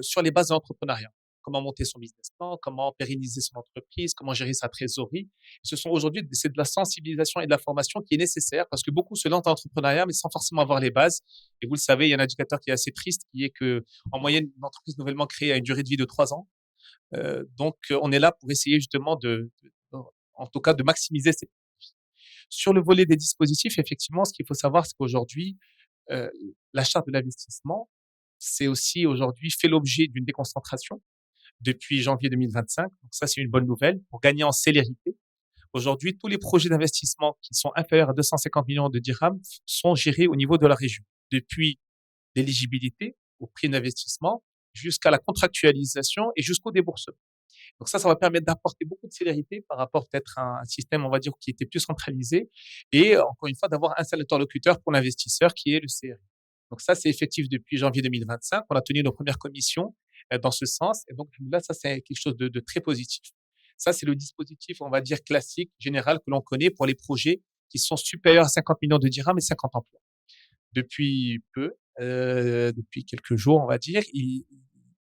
sur les bases de l'entrepreneuriat. Comment monter son business plan, comment pérenniser son entreprise, comment gérer sa trésorerie. C'est de la sensibilisation et de la formation qui est nécessaire parce que beaucoup se lancent dans l'entrepreneuriat mais sans forcément avoir les bases. Et vous le savez, il y a un indicateur qui est assez triste qui est que, en moyenne, une entreprise nouvellement créée a une durée de vie de 3 ans. Donc, on est là pour essayer justement en tout cas, de maximiser ces bénéfices. Sur le volet des dispositifs, effectivement, ce qu'il faut savoir, c'est qu'aujourd'hui, la charte de l'investissement, c'est aussi aujourd'hui fait l'objet d'une déconcentration depuis janvier 2025. Donc ça, c'est une bonne nouvelle pour gagner en célérité. Aujourd'hui, tous les projets d'investissement qui sont inférieurs à 250 millions de dirhams sont gérés au niveau de la région, depuis l'éligibilité au prix d'investissement jusqu'à la contractualisation et jusqu'au déboursement. Donc ça va permettre d'apporter beaucoup de célérité par rapport peut-être à un système, on va dire, qui était plus centralisé et encore une fois, d'avoir un seul interlocuteur pour l'investisseur qui est le CRI. Donc ça, c'est effectif depuis janvier 2025. On a tenu nos premières commissions dans ce sens. Et donc là, ça, c'est quelque chose de très positif. Ça, c'est le dispositif, on va dire, classique, général, que l'on connaît pour les projets qui sont supérieurs à 50 millions de dirhams et 50 emplois. Depuis quelques jours, on va dire,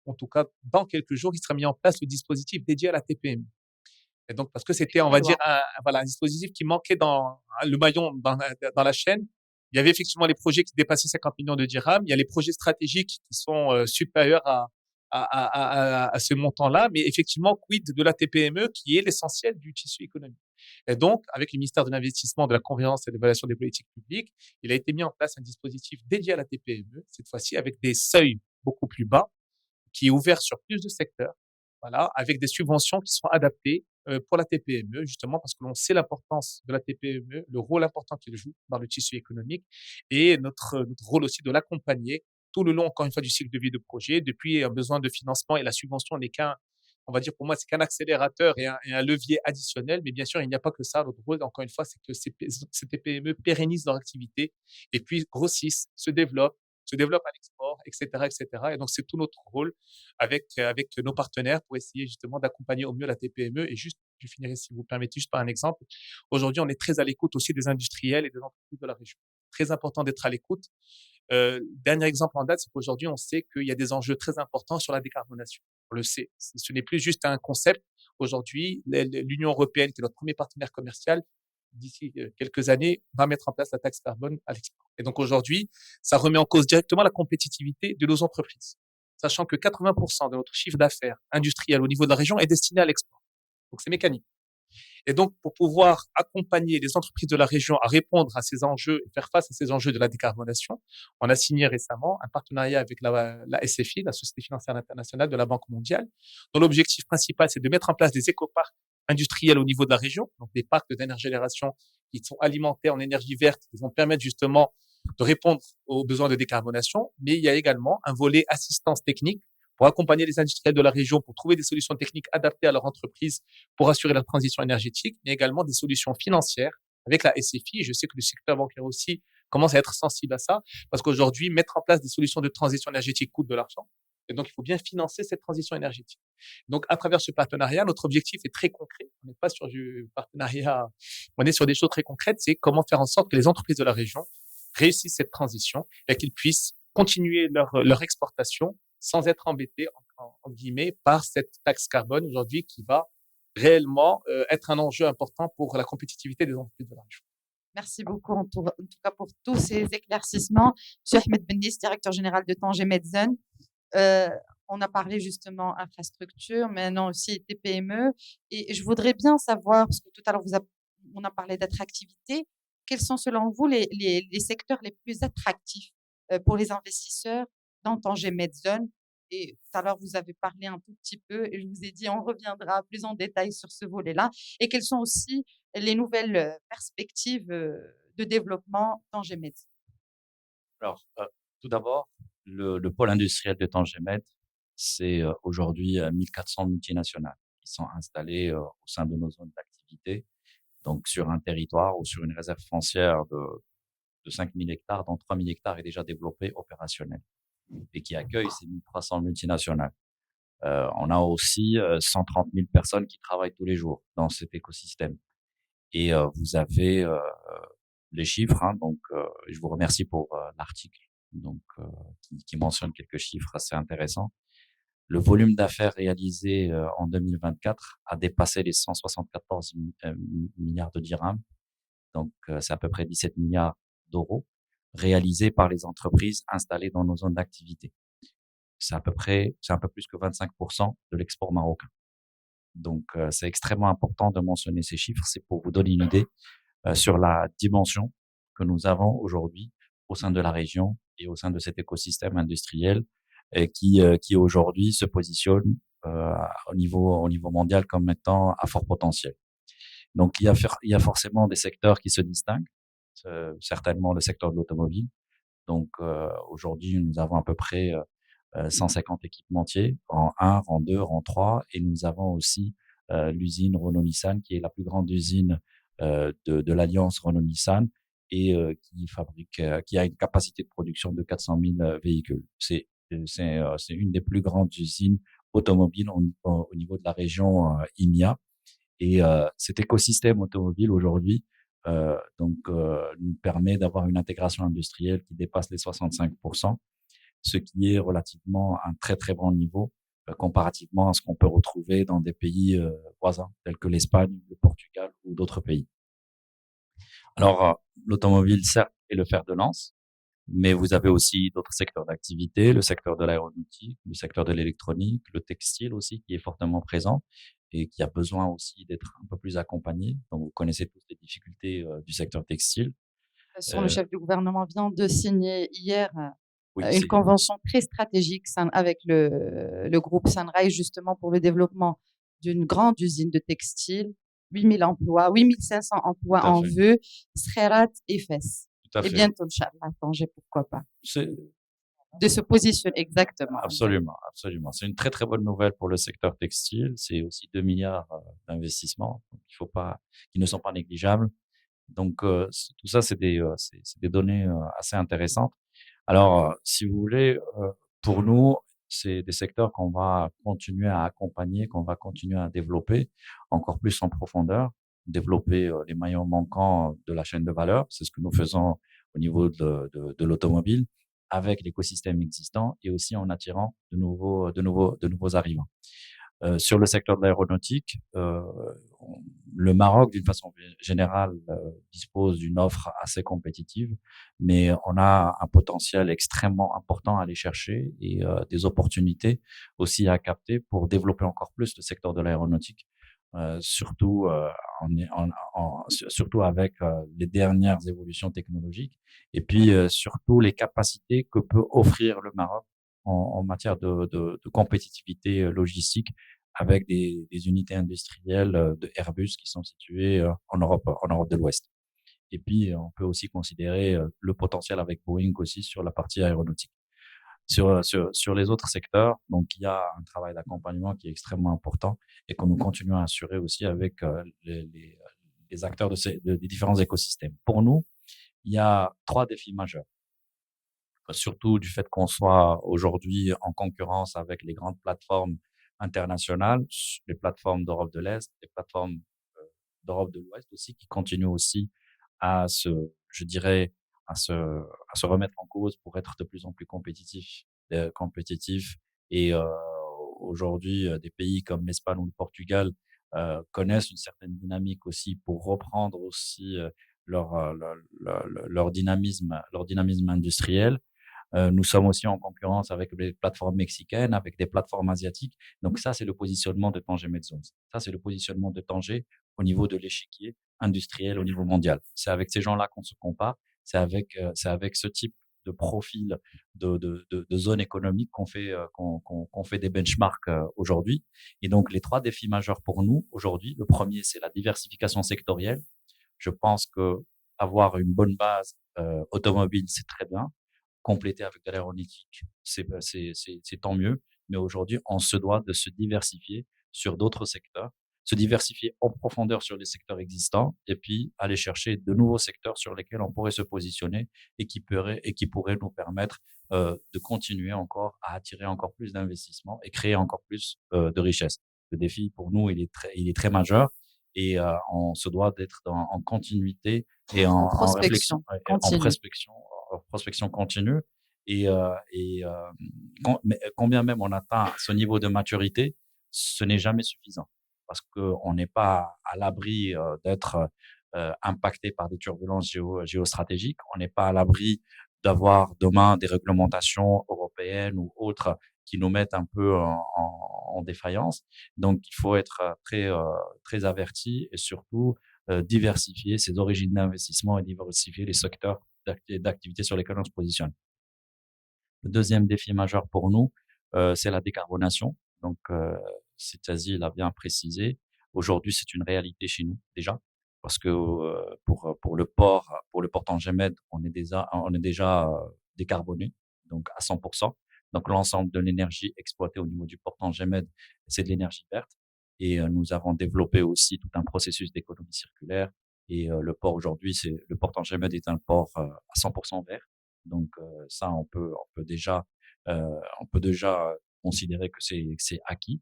en tout cas, dans quelques jours, il sera mis en place le dispositif dédié à la TPME. Et donc, parce que c'était, on va dire, un dispositif qui manquait dans le maillon dans la chaîne. Il y avait effectivement les projets qui dépassaient 50 millions de dirhams. Il y a les projets stratégiques qui sont supérieurs à ce montant-là. Mais effectivement, quid de la TPME qui est l'essentiel du tissu économique. Et donc, avec le ministère de l'Investissement, de la Convergence et de l'évaluation des politiques publiques, il a été mis en place un dispositif dédié à la TPME, cette fois-ci avec des seuils beaucoup plus bas, qui est ouvert sur plus de secteurs, voilà, avec des subventions qui sont adaptées pour la TPME, justement parce que l'on sait l'importance de la TPME, le rôle important qu'elle joue dans le tissu économique et notre rôle aussi de l'accompagner tout le long, encore une fois, du cycle de vie de projet, depuis un besoin de financement et la subvention n'est on va dire pour moi, c'est qu'un accélérateur et un levier additionnel, mais bien sûr, il n'y a pas que ça. Notre rôle, encore une fois, c'est que ces TPME pérennisent leur activité et puis grossissent, se développent à l'export, etc., etc. Et donc, c'est tout notre rôle avec nos partenaires pour essayer justement d'accompagner au mieux la TPME. Et juste, je finirai, si vous permettez, juste par un exemple. Aujourd'hui, on est très à l'écoute aussi des industriels et des entreprises de la région. Très important d'être à l'écoute. Dernier exemple en date, c'est qu'aujourd'hui, on sait qu'il y a des enjeux très importants sur la décarbonation. On le sait. Ce n'est plus juste un concept. Aujourd'hui, l'Union européenne, qui est notre premier partenaire commercial, d'ici quelques années, va mettre en place la taxe carbone à l'export. Et donc aujourd'hui, ça remet en cause directement la compétitivité de nos entreprises, sachant que 80% de notre chiffre d'affaires industriel au niveau de la région est destiné à l'export. Donc c'est mécanique. Et donc, pour pouvoir accompagner les entreprises de la région à répondre à ces enjeux et faire face à ces enjeux de la décarbonation, on a signé récemment un partenariat avec la SFI, la Société financière internationale de la Banque mondiale, dont l'objectif principal, c'est de mettre en place des écoparcs industriels au niveau de la région, donc des parcs de dernière génération qui sont alimentés en énergie verte, qui vont permettre justement de répondre aux besoins de décarbonation. Mais il y a également un volet assistance technique pour accompagner les industriels de la région, pour trouver des solutions techniques adaptées à leur entreprise, pour assurer la transition énergétique, mais également des solutions financières avec la SFI. Et je sais que le secteur bancaire aussi commence à être sensible à ça, parce qu'aujourd'hui, mettre en place des solutions de transition énergétique coûte de l'argent. Et donc, il faut bien financer cette transition énergétique. Donc, à travers ce partenariat, notre objectif est très concret. On n'est pas sur du partenariat, on est sur des choses très concrètes. C'est comment faire en sorte que les entreprises de la région réussissent cette transition et qu'ils puissent continuer leur exportation sans être embêtés, en guillemets, par cette taxe carbone aujourd'hui qui va réellement être un enjeu important pour la compétitivité des entreprises de la région. Merci beaucoup en tout cas pour tous ces éclaircissements. Monsieur Ahmed Bennis, directeur général de Tanger Medzen. On a parlé justement infrastructure, maintenant aussi TPME. Et je voudrais bien savoir, parce que tout à l'heure on a parlé d'attractivité, quels sont selon vous les secteurs les plus attractifs pour les investisseurs dans Tanger Medzen? Et tout à l'heure, vous avez parlé un tout petit peu et je vous ai dit, on reviendra plus en détail sur ce volet-là. Et quelles sont aussi les nouvelles perspectives de développement Tanger Medzen? Alors, tout d'abord, le pôle industriel de Tanger-Med, c'est aujourd'hui 1400 multinationales qui sont installées au sein de nos zones d'activité, donc sur un territoire ou sur une réserve foncière de 5000 hectares, dont 3000 hectares est déjà développé opérationnel et qui accueille ces 1300 multinationales. On a aussi 130 000 personnes qui travaillent tous les jours dans cet écosystème. Et vous avez les chiffres, hein, donc je vous remercie pour l'article donc qui mentionne quelques chiffres assez intéressants. Le volume d'affaires réalisé en 2024 a dépassé les 174 milliards de dirhams, donc c'est à peu près 17 milliards d'euros réalisés par les entreprises installées dans nos zones d'activité. C'est un peu plus que 25% de l'export marocain. Donc c'est extrêmement important de mentionner ces chiffres, c'est pour vous donner une idée sur la dimension que nous avons aujourd'hui au sein de la région et au sein de cet écosystème industriel qui aujourd'hui se positionne au niveau mondial comme étant à fort potentiel. Donc il y a forcément des secteurs qui se distinguent, certainement le secteur de l'automobile. Donc aujourd'hui nous avons à peu près 150 équipementiers rang 1, rang 2, rang 3 et nous avons aussi l'usine Renault-Nissan qui est la plus grande usine de l'alliance Renault-Nissan et qui a une capacité de production de 400 000 véhicules. C'est une des plus grandes usines automobiles au niveau de la région IMIA. Et cet écosystème automobile aujourd'hui nous permet d'avoir une intégration industrielle qui dépasse les 65%, ce qui est relativement un très très bon niveau comparativement à ce qu'on peut retrouver dans des pays voisins tels que l'Espagne, le Portugal ou d'autres pays. Alors, l'automobile, certes, est le fer de lance, mais vous avez aussi d'autres secteurs d'activité, le secteur de l'aéronautique, le secteur de l'électronique, le textile aussi, qui est fortement présent et qui a besoin aussi d'être un peu plus accompagné. Donc, vous connaissez tous les difficultés du secteur textile. De toute façon, le chef du gouvernement vient de signer hier Oui, une convention très stratégique avec le groupe Sunrise, justement pour le développement d'une grande usine de textile, 8000 emplois, 8500 emplois en vue, Skhairat et Fès. Et bientôt, Inch'Allah, Tanger, pourquoi pas. De se positionner, exactement. Absolument, absolument. C'est une très, très bonne nouvelle pour le secteur textile. C'est aussi 2 milliards d'investissements qui ne sont pas négligeables. Donc, tout ça, c'est des données assez intéressantes. Alors, si vous voulez, pour nous, c'est des secteurs qu'on va continuer à accompagner, qu'on va continuer à développer encore plus en profondeur, développer les maillons manquants de la chaîne de valeur. C'est ce que nous faisons au niveau de l'automobile avec l'écosystème existant et aussi en attirant de nouveaux arrivants. Sur le secteur de l'aéronautique, le Maroc, d'une façon générale, dispose d'une offre assez compétitive, mais on a un potentiel extrêmement important à aller chercher et des opportunités aussi à capter pour développer encore plus le secteur de l'aéronautique, surtout surtout avec les dernières évolutions technologiques et puis surtout les capacités que peut offrir le Maroc en matière de compétitivité logistique avec des unités industrielles de Airbus qui sont situées en Europe de l'Ouest. Et puis, on peut aussi considérer le potentiel avec Boeing aussi sur la partie aéronautique. Sur les autres secteurs, donc il y a un travail d'accompagnement qui est extrêmement important et que nous continuons à assurer aussi avec les acteurs des différents écosystèmes. Pour nous, il y a 3 défis majeurs. Surtout du fait qu'on soit aujourd'hui en concurrence avec les grandes plateformes internationales, les plateformes d'Europe de l'Est, les plateformes d'Europe de l'Ouest aussi, qui continuent aussi à je dirais, à se remettre en cause pour être de plus en plus compétitifs. Et aujourd'hui, des pays comme l'Espagne ou le Portugal connaissent une certaine dynamique aussi pour reprendre aussi leur dynamisme industriel. Nous sommes aussi en concurrence avec les plateformes mexicaines, avec des plateformes asiatiques. Donc ça, c'est le positionnement de Tanger Medzones. Ça, c'est le positionnement de Tanger au niveau de l'échiquier industriel au niveau mondial. C'est avec ces gens-là qu'on se compare. C'est avec ce type de profil de zone économique qu'on fait des benchmarks aujourd'hui. Et donc, les 3 défis majeurs pour nous aujourd'hui, le premier, c'est la diversification sectorielle. Je pense que avoir une bonne base automobile, c'est très bien. Compléter avec de l'aéronautique, c'est tant mieux. Mais aujourd'hui, on se doit de se diversifier sur d'autres secteurs, se diversifier en profondeur sur les secteurs existants et puis aller chercher de nouveaux secteurs sur lesquels on pourrait se positionner et qui pourraient nous permettre de continuer encore à attirer encore plus d'investissements et créer encore plus de richesses. Le défi pour nous, il est très majeur et on se doit d'être en continuité et en réflexion, en prospection continue. Et mais combien même on atteint ce niveau de maturité, ce n'est jamais suffisant parce qu'on n'est pas à l'abri d'être impacté par des turbulences géostratégiques. On n'est pas à l'abri d'avoir demain des réglementations européennes ou autres qui nous mettent un peu en défaillance. Donc, il faut être très averti et surtout diversifier ses origines d'investissement et diversifier les secteurs d'activité sur lesquels on se positionne. Le deuxième défi majeur pour nous, c'est la décarbonation. Donc, Sitazi l'a bien précisé. Aujourd'hui, c'est une réalité chez nous déjà, parce que pour le port Tanger-Med, on est déjà décarboné, donc à 100%. Donc, l'ensemble de l'énergie exploitée au niveau du port Tanger-Med, c'est de l'énergie verte. Et nous avons développé aussi tout un processus d'économie circulaire. Et le port aujourd'hui, le port Tanger-Med est un port à 100% vert. Donc ça, on peut déjà considérer que c'est acquis.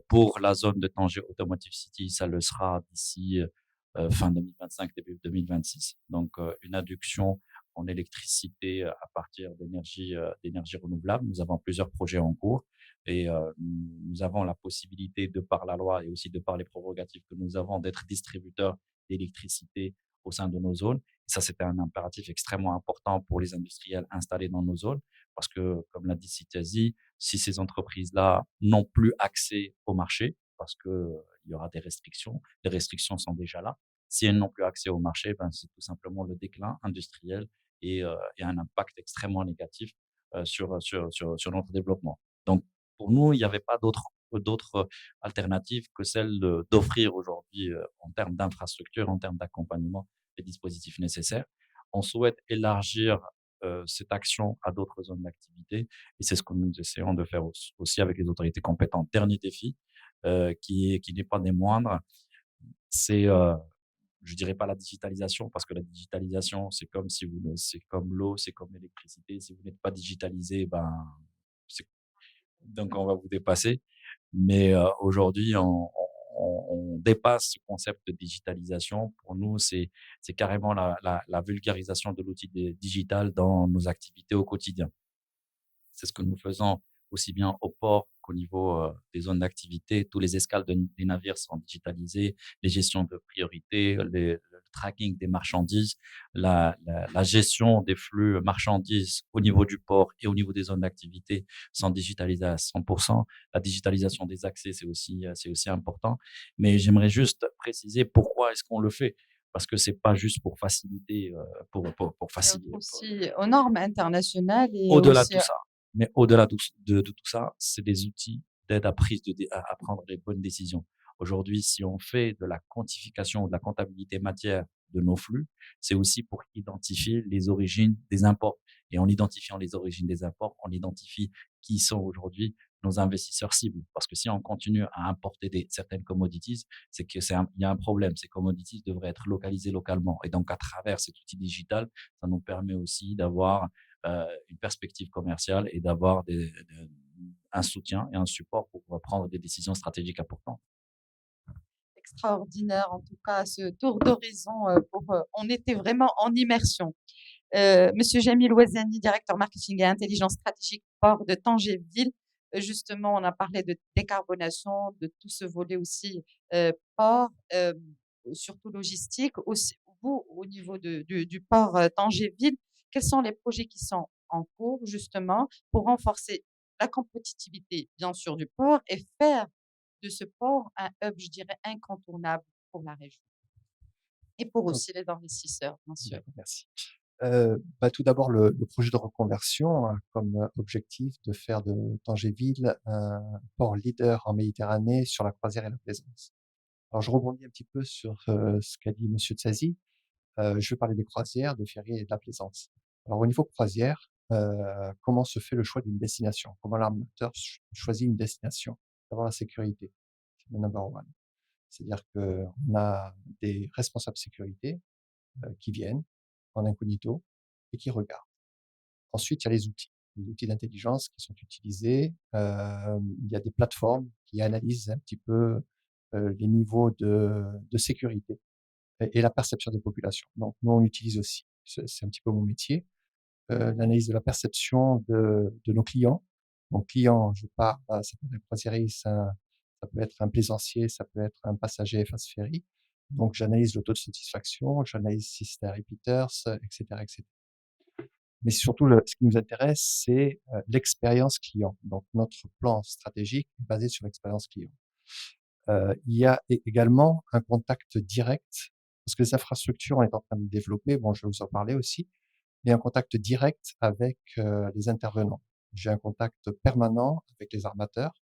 Pour la zone de Tanger Automotive City, ça le sera d'ici fin 2025, début 2026. Donc une adduction en électricité à partir d'énergie renouvelable. Nous avons plusieurs projets en cours et nous avons la possibilité, de par la loi et aussi de par les prérogatives que nous avons, d'être distributeurs d'électricité au sein de nos zones. Ça, c'était un impératif extrêmement important pour les industriels installés dans nos zones parce que, comme l'a dit Sitazi, si ces entreprises-là n'ont plus accès au marché, parce qu'il y aura des restrictions, les restrictions sont déjà là, si elles n'ont plus accès au marché, ben, c'est tout simplement le déclin industriel et un impact extrêmement négatif sur notre développement. Donc, pour nous, il n'y avait pas d'autres alternatives que celle d'offrir aujourd'hui en termes d'infrastructure, en termes d'accompagnement, les dispositifs nécessaires. On souhaite élargir cette action à d'autres zones d'activité et c'est ce que nous essayons de faire aussi avec les autorités compétentes. Dernier défi, qui n'est pas des moindres, c'est je dirais pas la digitalisation parce que la digitalisation c'est c'est comme l'eau, c'est comme l'électricité. Si vous n'êtes pas digitalisé, ben donc on va vous dépasser. Mais aujourd'hui, on dépasse ce concept de digitalisation. Pour nous, c'est carrément la vulgarisation de l'outil digital dans nos activités au quotidien. C'est ce que nous faisons aussi bien au port qu'au niveau des zones d'activité. Tous les escales des navires sont digitalisés, les gestions de priorité, le tracking des marchandises, la gestion des flux marchandises au niveau du port et au niveau des zones d'activité sont digitalisées à 100%. La digitalisation des accès, c'est aussi important. Mais j'aimerais juste préciser pourquoi est-ce qu'on le fait. Parce que c'est pas juste pour faciliter, pour C'est faciliter. aussi aux normes internationales et Au-delà de aussi tout ça, mais au-delà de tout ça, c'est des outils d'aide à prise à prendre les bonnes décisions. Aujourd'hui, si on fait de la quantification ou de la comptabilité matière de nos flux, c'est aussi pour identifier les origines des imports. Et en identifiant les origines des imports, on identifie qui sont aujourd'hui nos investisseurs cibles. Parce que si on continue à importer certaines commodities, c'est que il y a un problème. Ces commodities devraient être localisées localement. Et donc, à travers cet outil digital, ça nous permet aussi d'avoir une perspective commerciale et d'avoir un soutien et un support pour prendre des décisions stratégiques importantes. extraordinaire, en tout cas, ce tour d'horizon. On était vraiment en immersion. Monsieur Jamil Ouazani, directeur marketing et intelligence stratégique port de Tanger-Ville. Justement, on a parlé de décarbonation, de tout ce volet aussi port, surtout logistique. Aussi, vous, au niveau du port Tanger-Ville, quels sont les projets qui sont en cours justement pour renforcer la compétitivité, bien sûr, du port et faire de ce port un hub, je dirais, incontournable pour la région et pour Donc, aussi les investisseurs, bien sûr. d'accord, merci. Tout d'abord, le projet de reconversion a comme objectif de faire de Tanger-Ville un port leader en Méditerranée sur la croisière et la plaisance. Alors, je rebondis un petit peu sur ce qu'a dit Monsieur Tsazi. Je vais parler des croisières, des ferries et de la plaisance. Alors, au niveau croisière, comment se fait le choix d'une destination? Comment l'armateur choisit une destination? D'abord, la sécurité, c'est le number one. C'est-à-dire qu'on a des responsables sécurité qui viennent en incognito et qui regardent. Ensuite, il y a les outils d'intelligence qui sont utilisés. Il y a des plateformes qui analysent un petit peu les niveaux de sécurité et la perception des populations. Donc, nous, on utilise aussi, c'est un petit peu mon métier, l'analyse de la perception de nos clients. Donc, client, je parle, ça peut être un croisiériste, ça peut être un plaisancier, ça peut être un passager face ferry. Donc, j'analyse le taux de satisfaction, j'analyse si c'est un repeaters, etc., etc. Mais surtout, ce qui nous intéresse, c'est l'expérience client. Donc, notre plan stratégique est basé sur l'expérience client. Il y a également un contact direct, parce que les infrastructures, on est en train de développer, bon, je vais vous en parler aussi, il y a un contact direct avec les intervenants. J'ai un contact permanent avec les armateurs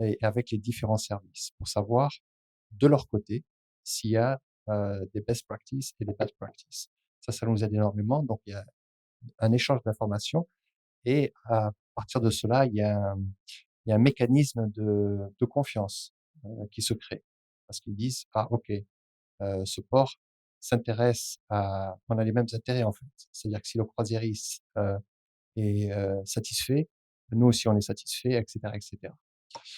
et avec les différents services pour savoir de leur côté s'il y a des best practices et des bad practices. Ça nous aide énormément. Donc, il y a un échange d'informations et à partir de cela, il y a un mécanisme de confiance qui se crée parce qu'ils disent ah ok, ce port s'intéresse on a les mêmes intérêts en fait. C'est-à-dire que si le croisiériste est satisfait, nous aussi on est satisfait, etc., etc.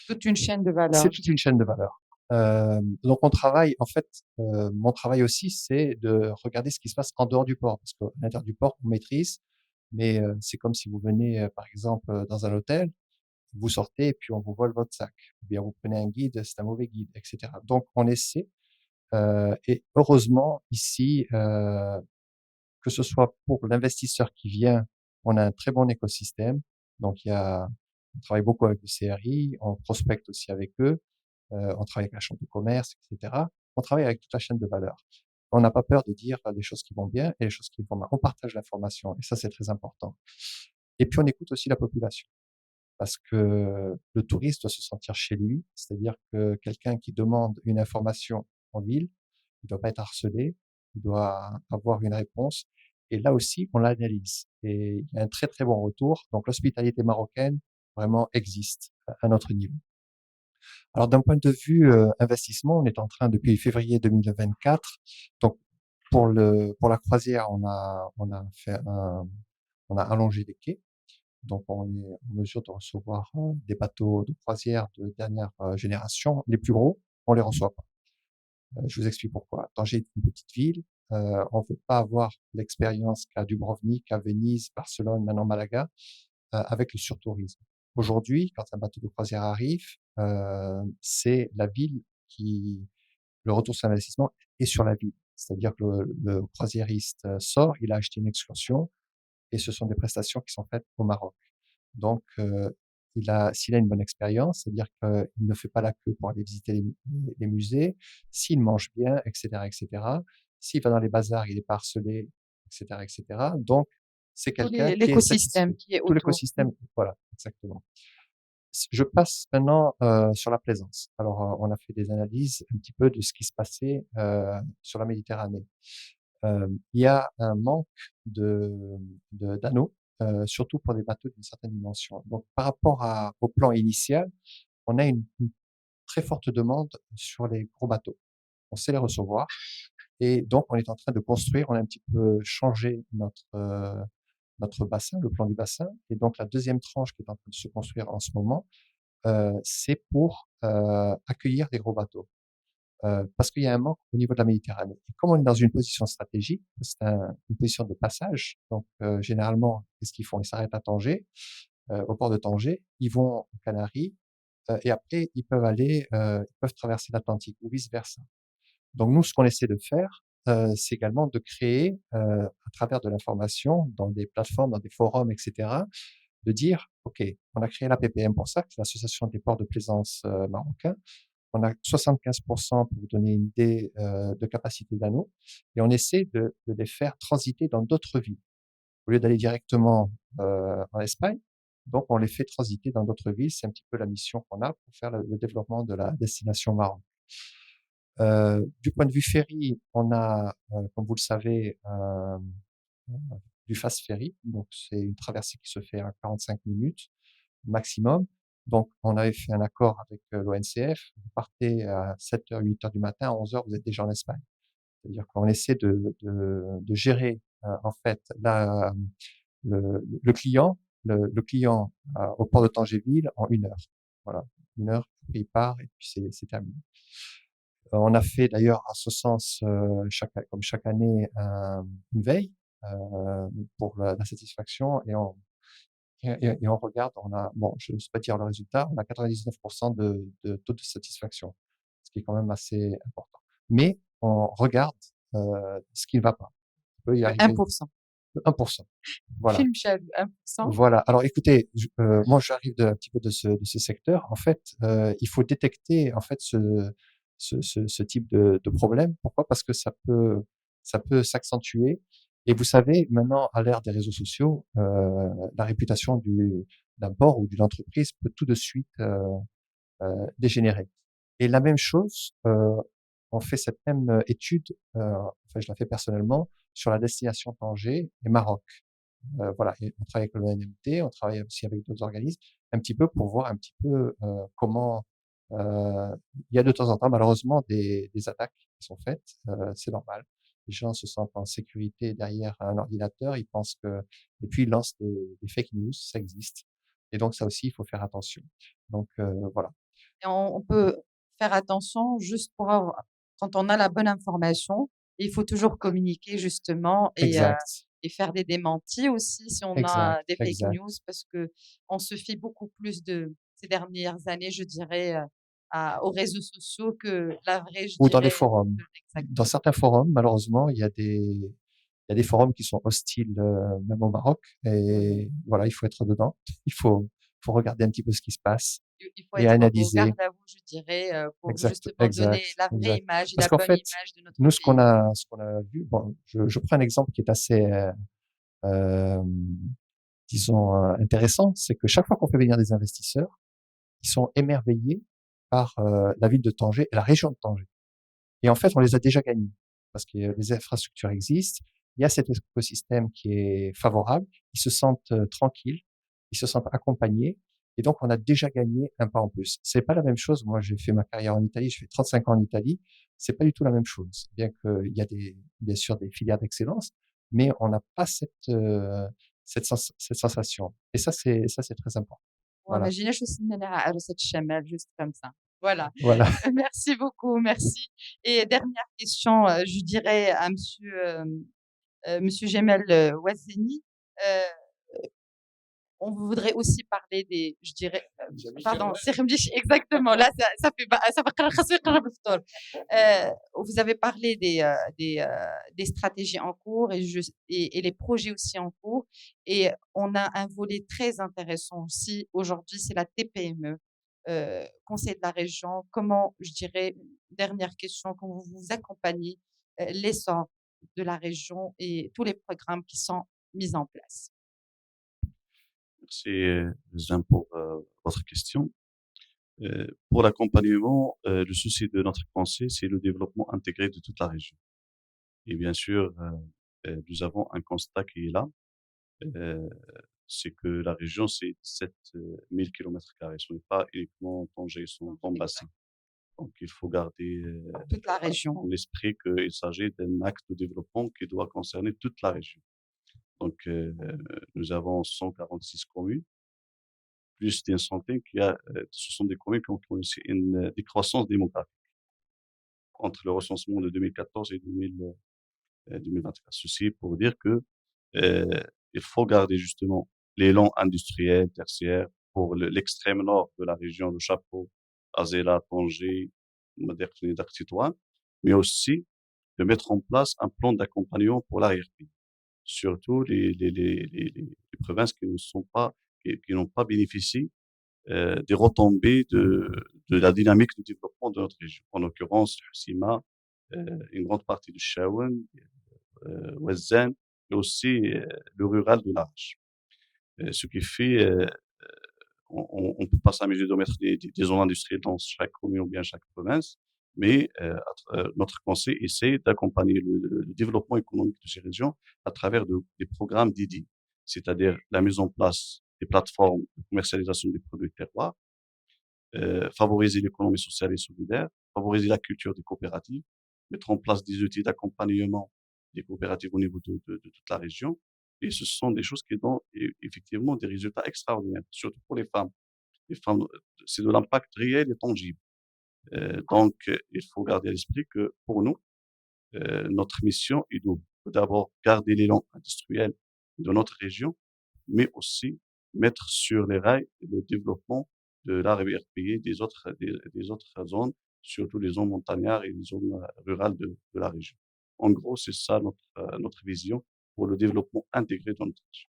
Toute une chaîne de valeur. C'est toute une chaîne de valeur. Donc on travaille, en fait, mon travail aussi, c'est de regarder ce qui se passe en dehors du port, parce qu'à l'intérieur du port, on maîtrise, mais c'est comme si vous venez, par exemple, dans un hôtel, vous sortez et puis on vous vole votre sac. Ou bien vous prenez un guide, c'est un mauvais guide, etc. Donc on essaie, et heureusement ici, que ce soit pour l'investisseur qui vient, on a un très bon écosystème. Donc on travaille beaucoup avec le CRI, on prospecte aussi avec eux. On travaille avec la chambre de commerce, etc. On travaille avec toute la chaîne de valeur. On n'a pas peur de dire les choses qui vont bien et les choses qui vont mal. On partage l'information et ça, c'est très important. Et puis, on écoute aussi la population parce que le touriste doit se sentir chez lui. C'est-à-dire que quelqu'un qui demande une information en ville, il doit pas être harcelé, il doit avoir une réponse. Et là aussi, on l'analyse. Et il y a un très, très bon retour. Donc, l'hospitalité marocaine vraiment existe à notre niveau. Alors d'un point de vue investissement, on est en train depuis février 2024. Donc pour la croisière, on a allongé les quais. Donc on est en mesure de recevoir des bateaux de croisière de dernière génération, les plus gros, on les reçoit pas. Je vous explique pourquoi. Tanger est une petite ville, on veut pas avoir l'expérience qu'a Dubrovnik, qu'a Venise, Barcelone, maintenant Malaga, avec le surtourisme. Aujourd'hui, quand un bateau de croisière arrive, c'est la ville qui, le retour sur investissement est sur la ville. C'est-à-dire que le croisiériste sort, il a acheté une excursion et ce sont des prestations qui sont faites au Maroc. Donc, s'il a une bonne expérience, c'est-à-dire qu'il ne fait pas la queue pour aller visiter les musées, s'il mange bien, etc., etc. S'il va dans les bazars, il est pas harcelé, etc., etc. Donc, c'est Tout quelqu'un qui est l'écosystème satisfait. qui est Tout autour. l'écosystème, voilà, exactement. Je passe maintenant sur la plaisance. Alors, on a fait des analyses un petit peu de ce qui se passait sur la Méditerranée. Il y a un manque d'anneaux, surtout pour des bateaux d'une certaine dimension. Donc, par rapport au plan initial, on a une très forte demande sur les gros bateaux. On sait les recevoir et donc on est en train de construire. On a un petit peu changé notre bassin, le plan du bassin. Et donc la deuxième tranche qui est en train de se construire en ce moment, c'est pour accueillir des gros bateaux. Parce qu'il y a un manque au niveau de la Méditerranée. Et comme on est dans une position stratégique, c'est une position de passage. Donc, généralement, qu'est-ce qu'ils font? Ils s'arrêtent à Tanger, au port de Tanger, ils vont aux Canaries, et après, ils peuvent traverser l'Atlantique ou vice-versa. Donc, nous, ce qu'on essaie de faire, c'est également de créer, à travers de l'information, dans des plateformes, dans des forums, etc., de dire, OK, on a créé la PPM pour ça, c'est l'Association des ports de plaisance marocains. On a 75%, pour vous donner une idée, de capacité d'anneaux, et on essaie de les faire transiter dans d'autres villes. Au lieu d'aller directement en Espagne, donc on les fait transiter dans d'autres villes. C'est un petit peu la mission qu'on a pour faire le développement de la destination Maroc. Du point de vue ferry, on a, comme vous le savez, du fast ferry. Donc c'est une traversée qui se fait à 45 minutes maximum. Donc, on avait fait un accord avec l'ONCF. Vous partez à 7h, 8h du matin, à 11h, vous êtes déjà en Espagne. C'est-à-dire qu'on essaie de gérer, en fait, le client, le client au port de Tangéville en 1 heure. Voilà. 1 heure, il part et puis c'est terminé. On a fait d'ailleurs en ce sens, comme chaque année, une veille pour la satisfaction et on regarde, bon, je ne sais pas dire le résultat, on a 99% de taux de satisfaction, ce qui est quand même assez important. Mais on regarde ce qui ne va pas. Il peut y Le arriver 1%. 1%. Voilà. Film jaloux, 1%. Voilà. Alors écoutez, moi j'arrive un petit peu de ce secteur. En fait, il faut détecter en fait ce type de problème. Pourquoi? Parce que ça peut s'accentuer. Et vous savez, maintenant, à l'ère des réseaux sociaux, la réputation d'un port ou d'une entreprise peut tout de suite dégénérer. Et la même chose, on fait cette même étude, enfin je la fais personnellement, sur la destination Tanger et Maroc. Voilà, et on travaille avec l'ONMT, on travaille aussi avec d'autres organismes, un petit peu pour voir un petit peu comment il y a de temps en temps malheureusement des attaques qui sont faites, c'est normal. Les gens se sentent en sécurité derrière un ordinateur, ils pensent que et puis ils lancent des fake news, ça existe. Et donc ça aussi, il faut faire attention. Donc voilà. Et on peut faire attention juste quand on a la bonne information. Il faut toujours communiquer justement Exact, et faire des démentis aussi si on exact, a des fake news exact. parce que on se fie beaucoup plus ces dernières années, je dirais, aux réseaux sociaux que la vraie, je Ou dans des dirais, forums. Dans exactement. certains forums, malheureusement, il y a des forums qui sont hostiles, même au Maroc. Et voilà, il faut être dedans. Il faut regarder un petit peu ce qui se passe Il faut et être au analyser. garde à vous, je dirais, pour Exact, justement donner exact, la vraie exact. image et Parce la qu'en bonne fait, image de notre nous, ce qu'on pays. a, ce qu'on a vu, bon, je prends un exemple qui est assez, euh, disons, intéressant, c'est que chaque fois qu'on fait venir des investisseurs, ils sont émerveillés par la ville de Tanger et la région de Tanger. Et en fait, on les a déjà gagnés parce que les infrastructures existent. Il y a cet écosystème qui est favorable. Ils se sentent tranquilles, ils se sentent accompagnés. Et donc, on a déjà gagné un pas en plus. C'est pas la même chose. Moi, j'ai fait ma carrière en Italie. Je fais 35 ans en Italie. C'est pas du tout la même chose. Bien qu'il y a bien sûr des filières d'excellence, mais on n'a pas cette sensation. Et ça, c'est très important. وما Voilà. جيناش وصلنا لعروسة الشمال juste comme ça. Voilà. Voilà. Merci beaucoup, merci. Et dernière question, je dirais à monsieur Jamel Ouazzeni, on voudrait aussi parler des, je dirais, pardon, c'est exactement, là, ça fait, vous avez parlé des stratégies en cours et les projets aussi en cours. Et on a un volet très intéressant aussi aujourd'hui, c'est la TPME, Conseil de la région. Comment, je dirais, dernière question, comment vous accompagnez l'essor de la région et tous les programmes qui sont mis en place? Merci, Jeanne, pour votre question. Pour l'accompagnement, le souci de notre conseil, c'est le développement intégré de toute la région. Et bien sûr, nous avons un constat qui est là, euh, c'est que la région, c'est 7 000 km². Ce n'est pas uniquement Tanger, son bassin. Donc, il faut garder Toute la région. en l'esprit qu'il s'agit d'un acte de développement qui doit concerner toute la région. Donc, nous avons 146 communes, plus d'une centaine ce sont des communes qui ont connu une décroissance démographique entre le recensement de 2014 et 2024. Ceci pour dire que il faut garder justement l'élan industriel, tertiaire, pour l'extrême nord de la région, le chapeau, Azela, Tanger, Madère-Tunisie, Tétouan, mais aussi de mettre en place un plan d'accompagnement pour l'arrière-pays. Surtout les provinces qui ne sont pas, qui n'ont pas bénéficié des retombées de la dynamique de développement de notre région. En l'occurrence, Sima, une grande partie du Chaouen, Ouazzane, et aussi le rural de l'Arche. Ce qui fait, on ne peut pas s'amuser de mettre des zones industrielles dans chaque commune ou bien chaque province, mais notre conseil essaie d'accompagner le développement économique de ces régions à travers des programmes dédiés, c'est-à-dire la mise en place des plateformes de commercialisation des produits de terroir, favoriser l'économie sociale et solidaire, favoriser la culture des coopératives, mettre en place des outils d'accompagnement des coopératives au niveau de toute la région. Et ce sont des choses qui donnent effectivement des résultats extraordinaires, surtout pour les femmes. Les femmes, c'est de l'impact réel et tangible. Donc, il faut garder à l'esprit que pour nous, notre mission est de d'abord garder l'élan industriel de notre région, mais aussi mettre sur les rails le développement de l'arrière-pays des autres zones, surtout les zones montagnardes et les zones rurales de la région. En gros, c'est ça notre vision pour le développement intégré de notre région.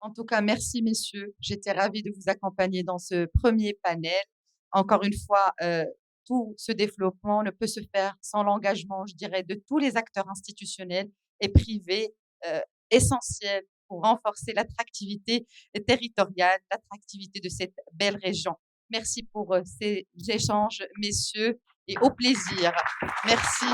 En tout cas, merci messieurs. J'étais ravie de vous accompagner dans ce premier panel. Encore une fois, tout ce développement ne peut se faire sans l'engagement, je dirais, de tous les acteurs institutionnels et privés essentiels pour renforcer l'attractivité territoriale, l'attractivité de cette belle région. Merci pour ces échanges, messieurs, et au plaisir. Merci.